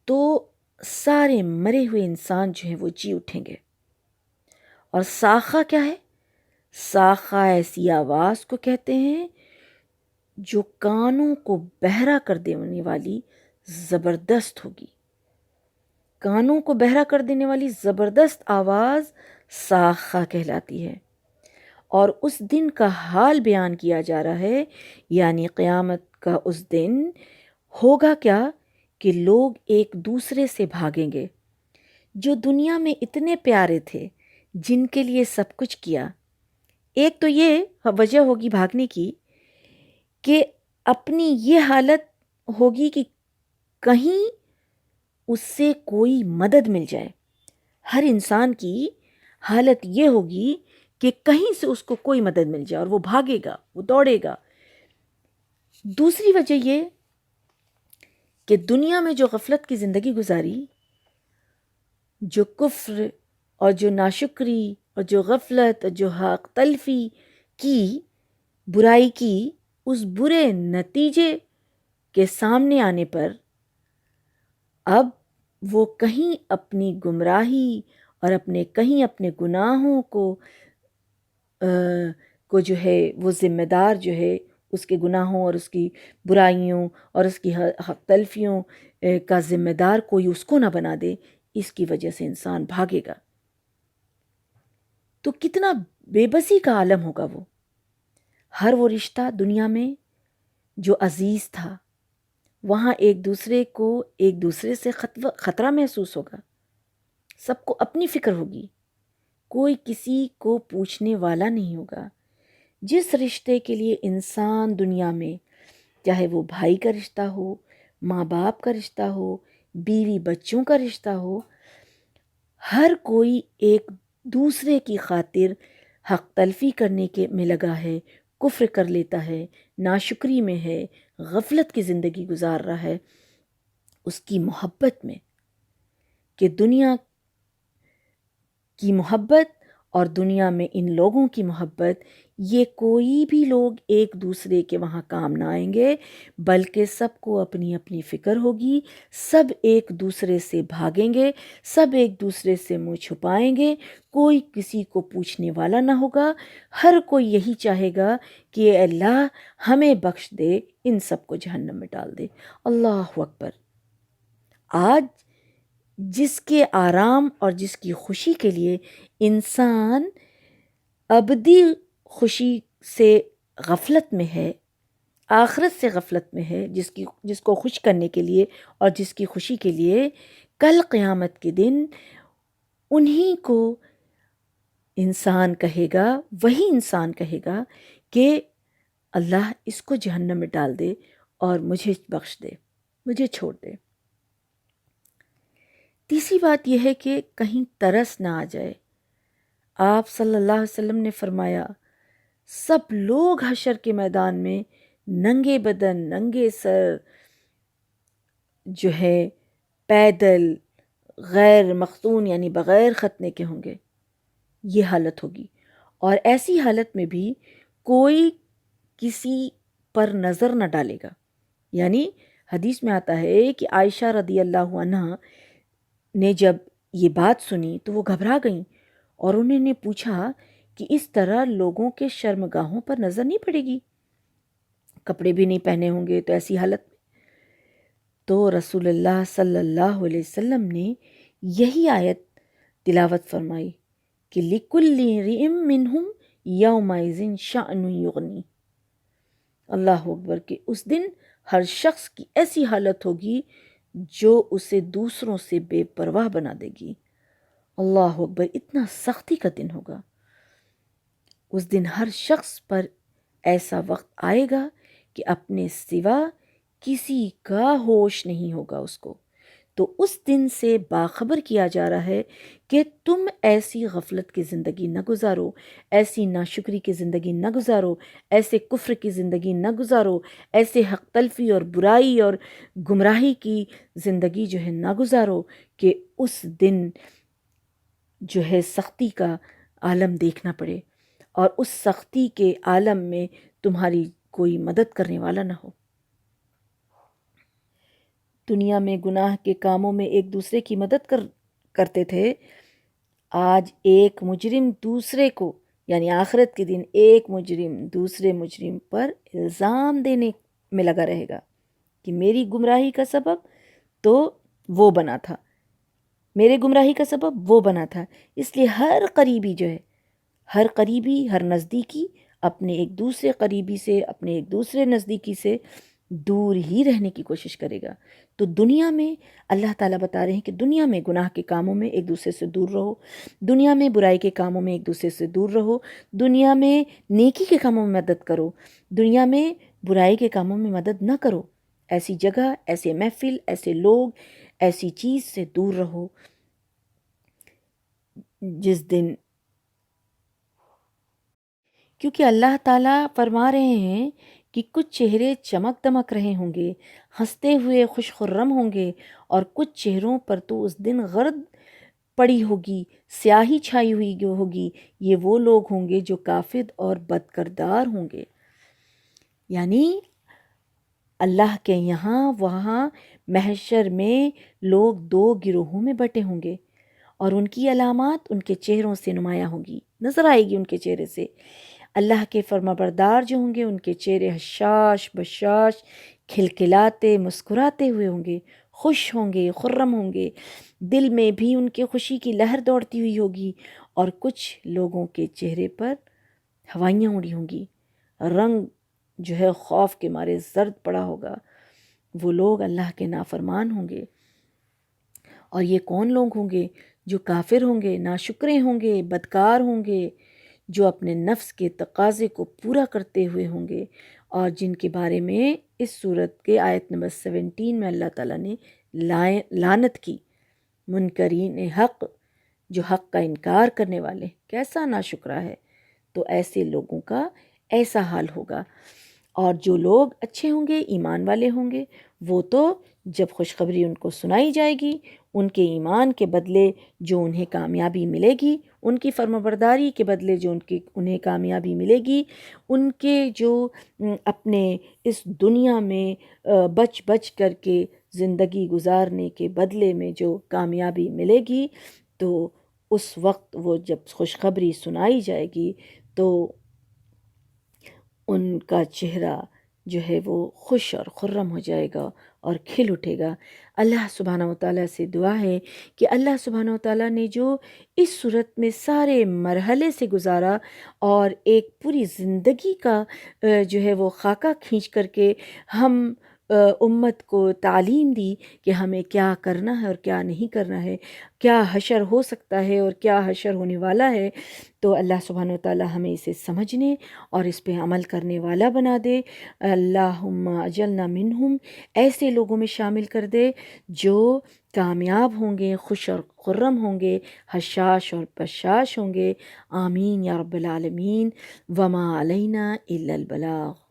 تو سارے مرے ہوئے انسان جو ہیں وہ جی اٹھیں گے۔ اور صاخہ کیا ہے؟ صاخہ ایسی آواز کو کہتے ہیں جو کانوں کو بہرا کر دینے والی زبردست ہوگی۔ کانوں کو بہرا کر دینے والی زبردست آواز صاخہ کہلاتی ہے۔ اور اس دن کا حال بیان کیا جا رہا ہے، یعنی قیامت کا اس دن ہوگا کیا کہ لوگ ایک دوسرے سے بھاگیں گے۔ جو دنیا میں اتنے پیارے تھے، جن کے لیے سب کچھ کیا، ایک تو یہ وجہ ہوگی بھاگنے کی کہ اپنی یہ حالت ہوگی کہ کہیں اس سے کوئی مدد مل جائے۔ ہر انسان کی حالت یہ ہوگی کہ کہیں سے اس کو کوئی مدد مل جائے اور وہ بھاگے گا، وہ دوڑے گا۔ دوسری وجہ یہ کہ دنیا میں جو غفلت کی زندگی گزاری، جو کفر اور جو ناشکری اور جو غفلت اور جو حق تلفی کی، برائی کی، اس برے نتیجے کے سامنے آنے پر اب وہ کہیں اپنی گمراہی اور کہیں اپنے گناہوں کو جو ہے وہ ذمہ دار جو ہے اس کے گناہوں اور اس کی برائیوں اور اس کی حق تلفیوں کا ذمہ دار کوئی اس کو نہ بنا دے، اس کی وجہ سے انسان بھاگے گا۔ تو کتنا بے بسی کا عالم ہوگا وہ۔ ہر وہ رشتہ دنیا میں جو عزیز تھا، وہاں ایک دوسرے سے خطرہ محسوس ہوگا۔ سب کو اپنی فکر ہوگی، کوئی کسی کو پوچھنے والا نہیں ہوگا۔ جس رشتے کے لیے انسان دنیا میں، چاہے وہ بھائی کا رشتہ ہو، ماں باپ کا رشتہ ہو، بیوی بچوں کا رشتہ ہو، ہر کوئی ایک دوسرے کی خاطر حق تلفی کرنے میں لگا ہے، کفر کر لیتا ہے، ناشکری میں ہے، غفلت کی زندگی گزار رہا ہے، اس کی محبت میں، کہ دنیا کی محبت اور دنیا میں ان لوگوں کی محبت، یہ کوئی بھی لوگ ایک دوسرے کے وہاں کام نہ آئیں گے، بلکہ سب کو اپنی اپنی فکر ہوگی، سب ایک دوسرے سے بھاگیں گے، سب ایک دوسرے سے منہ چھپائیں گے، کوئی کسی کو پوچھنے والا نہ ہوگا۔ ہر کوئی یہی چاہے گا کہ اے اللہ ہمیں بخش دے، ان سب کو جہنم میں ڈال دے۔ اللہ اکبر۔ آج جس کے آرام اور جس کی خوشی کے لیے انسان ابدی خوشی سے غفلت میں ہے، آخرت سے غفلت میں ہے، جس کو خوش کرنے کے لیے اور جس کی خوشی کے لیے کل قیامت کے دن انہی کو انسان کہے گا، وہی انسان کہے گا کہ اللہ اس کو جہنم میں ڈال دے اور مجھے بخش دے، مجھے چھوڑ دے۔ تیسری بات یہ ہے کہ کہیں ترس نہ آ جائے۔ آپ صلی اللہ علیہ وسلم نے فرمایا سب لوگ حشر کے میدان میں ننگے بدن، ننگے سر، جو ہے پیدل، غیر مختون یعنی بغیر ختنے کے ہوں گے۔ یہ حالت ہوگی، اور ایسی حالت میں بھی کوئی کسی پر نظر نہ ڈالے گا۔ یعنی حدیث میں آتا ہے کہ عائشہ رضی اللہ عنہ نے جب یہ بات سنی تو وہ گھبرا گئیں اور انہوں نے پوچھا کہ اس طرح لوگوں کے شرمگاہوں پر نظر نہیں پڑے گی؟ کپڑے بھی نہیں پہنے ہوں گے تو ایسی حالت میں؟ تو رسول اللہ صلی اللہ علیہ وسلم نے یہی آیت تلاوت فرمائی کہ لِكُلِّ امْرِئٍ مِّنْهُمْ يَوْمَئِذٍ شَأْنٌ يُغْنِيهِ۔ اللہ اکبر، کہ اس دن ہر شخص کی ایسی حالت ہوگی جو اسے دوسروں سے بے پرواہ بنا دے گی۔ اللہ اکبر، اتنا سختی کا دن ہوگا۔ اس دن ہر شخص پر ایسا وقت آئے گا کہ اپنے سوا کسی کا ہوش نہیں ہوگا اس کو۔ تو اس دن سے باخبر کیا جا رہا ہے کہ تم ایسی غفلت کی زندگی نہ گزارو، ایسی ناشکری کی زندگی نہ گزارو، ایسے کفر کی زندگی نہ گزارو، ایسے حق تلفی اور برائی اور گمراہی کی زندگی جو ہے نہ گزارو کہ اس دن جو ہے سختی کا عالم دیکھنا پڑے اور اس سختی کے عالم میں تمہاری کوئی مدد کرنے والا نہ ہو۔ دنیا میں گناہ کے کاموں میں ایک دوسرے کی مدد کرتے تھے، آج ایک مجرم دوسرے کو، یعنی آخرت کے دن ایک مجرم دوسرے مجرم پر الزام دینے میں لگا رہے گا کہ میری گمراہی کا سبب تو وہ بنا تھا، میرے گمراہی کا سبب وہ بنا تھا۔ اس لیے ہر قریبی جو ہے، ہر قریبی، ہر نزدیکی اپنے ایک دوسرے قریبی سے، اپنے ایک دوسرے نزدیکی سے دور ہی رہنے کی کوشش کرے گا۔ تو دنیا میں اللہ تعالیٰ بتا رہے ہیں کہ دنیا میں گناہ کے کاموں میں ایک دوسرے سے دور رہو، دنیا میں برائی کے کاموں میں ایک دوسرے سے دور رہو، دنیا میں نیکی کے کاموں میں مدد کرو، دنیا میں برائی کے کاموں میں مدد نہ کرو۔ ایسی جگہ، ایسے محفل، ایسے لوگ، ایسی چیز سے دور رہو جس دن، کیونکہ اللہ تعالیٰ فرما رہے ہیں کہ کچھ چہرے چمک دمک رہے ہوں گے، ہنستے ہوئے خوش خرم ہوں گے، اور کچھ چہروں پر تو اس دن غرد پڑی ہوگی، سیاہی چھائی ہوئی ہوگی۔ یہ وہ لوگ ہوں گے جو کافر اور بد کردار ہوں گے۔ یعنی اللہ کے یہاں وہاں محشر میں لوگ دو گروہوں میں بٹے ہوں گے، اور ان کی علامات ان کے چہروں سے نمایاں ہوں گی، نظر آئے گی ان کے چہرے سے۔ اللہ کے فرمانبردار جو ہوں گے ان کے چہرے حشاش بشاش، کھلکھلاتے مسکراتے ہوئے ہوں گے، خوش ہوں گے، خرم ہوں گے، دل میں بھی ان کے خوشی کی لہر دوڑتی ہوئی ہوگی، اور کچھ لوگوں کے چہرے پر ہوائیاں اڑی ہوں گی، رنگ جو ہے خوف کے مارے زرد پڑا ہوگا۔ وہ لوگ اللہ کے نافرمان ہوں گے۔ اور یہ کون لوگ ہوں گے؟ جو کافر ہوں گے، ناشکرے ہوں گے، بدکار ہوں گے، جو اپنے نفس کے تقاضے کو پورا کرتے ہوئے ہوں گے، اور جن کے بارے میں اس صورت کے آیت نمبر 17 میں اللہ تعالیٰ نے لعنت کی۔ منکرین حق، جو حق کا انکار کرنے والے، کیسا ناشکرا ہے۔ تو ایسے لوگوں کا ایسا حال ہوگا۔ اور جو لوگ اچھے ہوں گے، ایمان والے ہوں گے، وہ تو جب خوشخبری ان کو سنائی جائے گی، ان کے ایمان کے بدلے جو انہیں کامیابی ملے گی، ان کی فرمانبرداری کے بدلے جو انہیں کامیابی ملے گی، ان کے جو اپنے اس دنیا میں بچ بچ کر کے زندگی گزارنے کے بدلے میں جو کامیابی ملے گی، تو اس وقت وہ جب خوشخبری سنائی جائے گی تو ان کا چہرہ جو ہے وہ خوش اور خرم ہو جائے گا اور کھل اٹھے گا۔ اللہ سبحانہ و تعالیٰ سے دعا ہے کہ اللہ سبحانہ و تعالیٰ نے جو اس صورت میں سارے مرحلے سے گزارا اور ایک پوری زندگی کا جو ہے وہ خاکہ کھینچ کر کے ہم امت کو تعلیم دی کہ ہمیں کیا کرنا ہے اور کیا نہیں کرنا ہے، کیا حشر ہو سکتا ہے اور کیا حشر ہونے والا ہے، تو اللہ سبحانہ و تعالیٰ ہمیں اسے سمجھنے اور اس پہ عمل کرنے والا بنا دے۔ اللہم اجلنا منہم، ایسے لوگوں میں شامل کر دے جو کامیاب ہوں گے، خوش اور خرم ہوں گے، حشاش اور بشاش ہوں گے۔ آمین یا رب العالمین۔ وما علینا الا البلاغ۔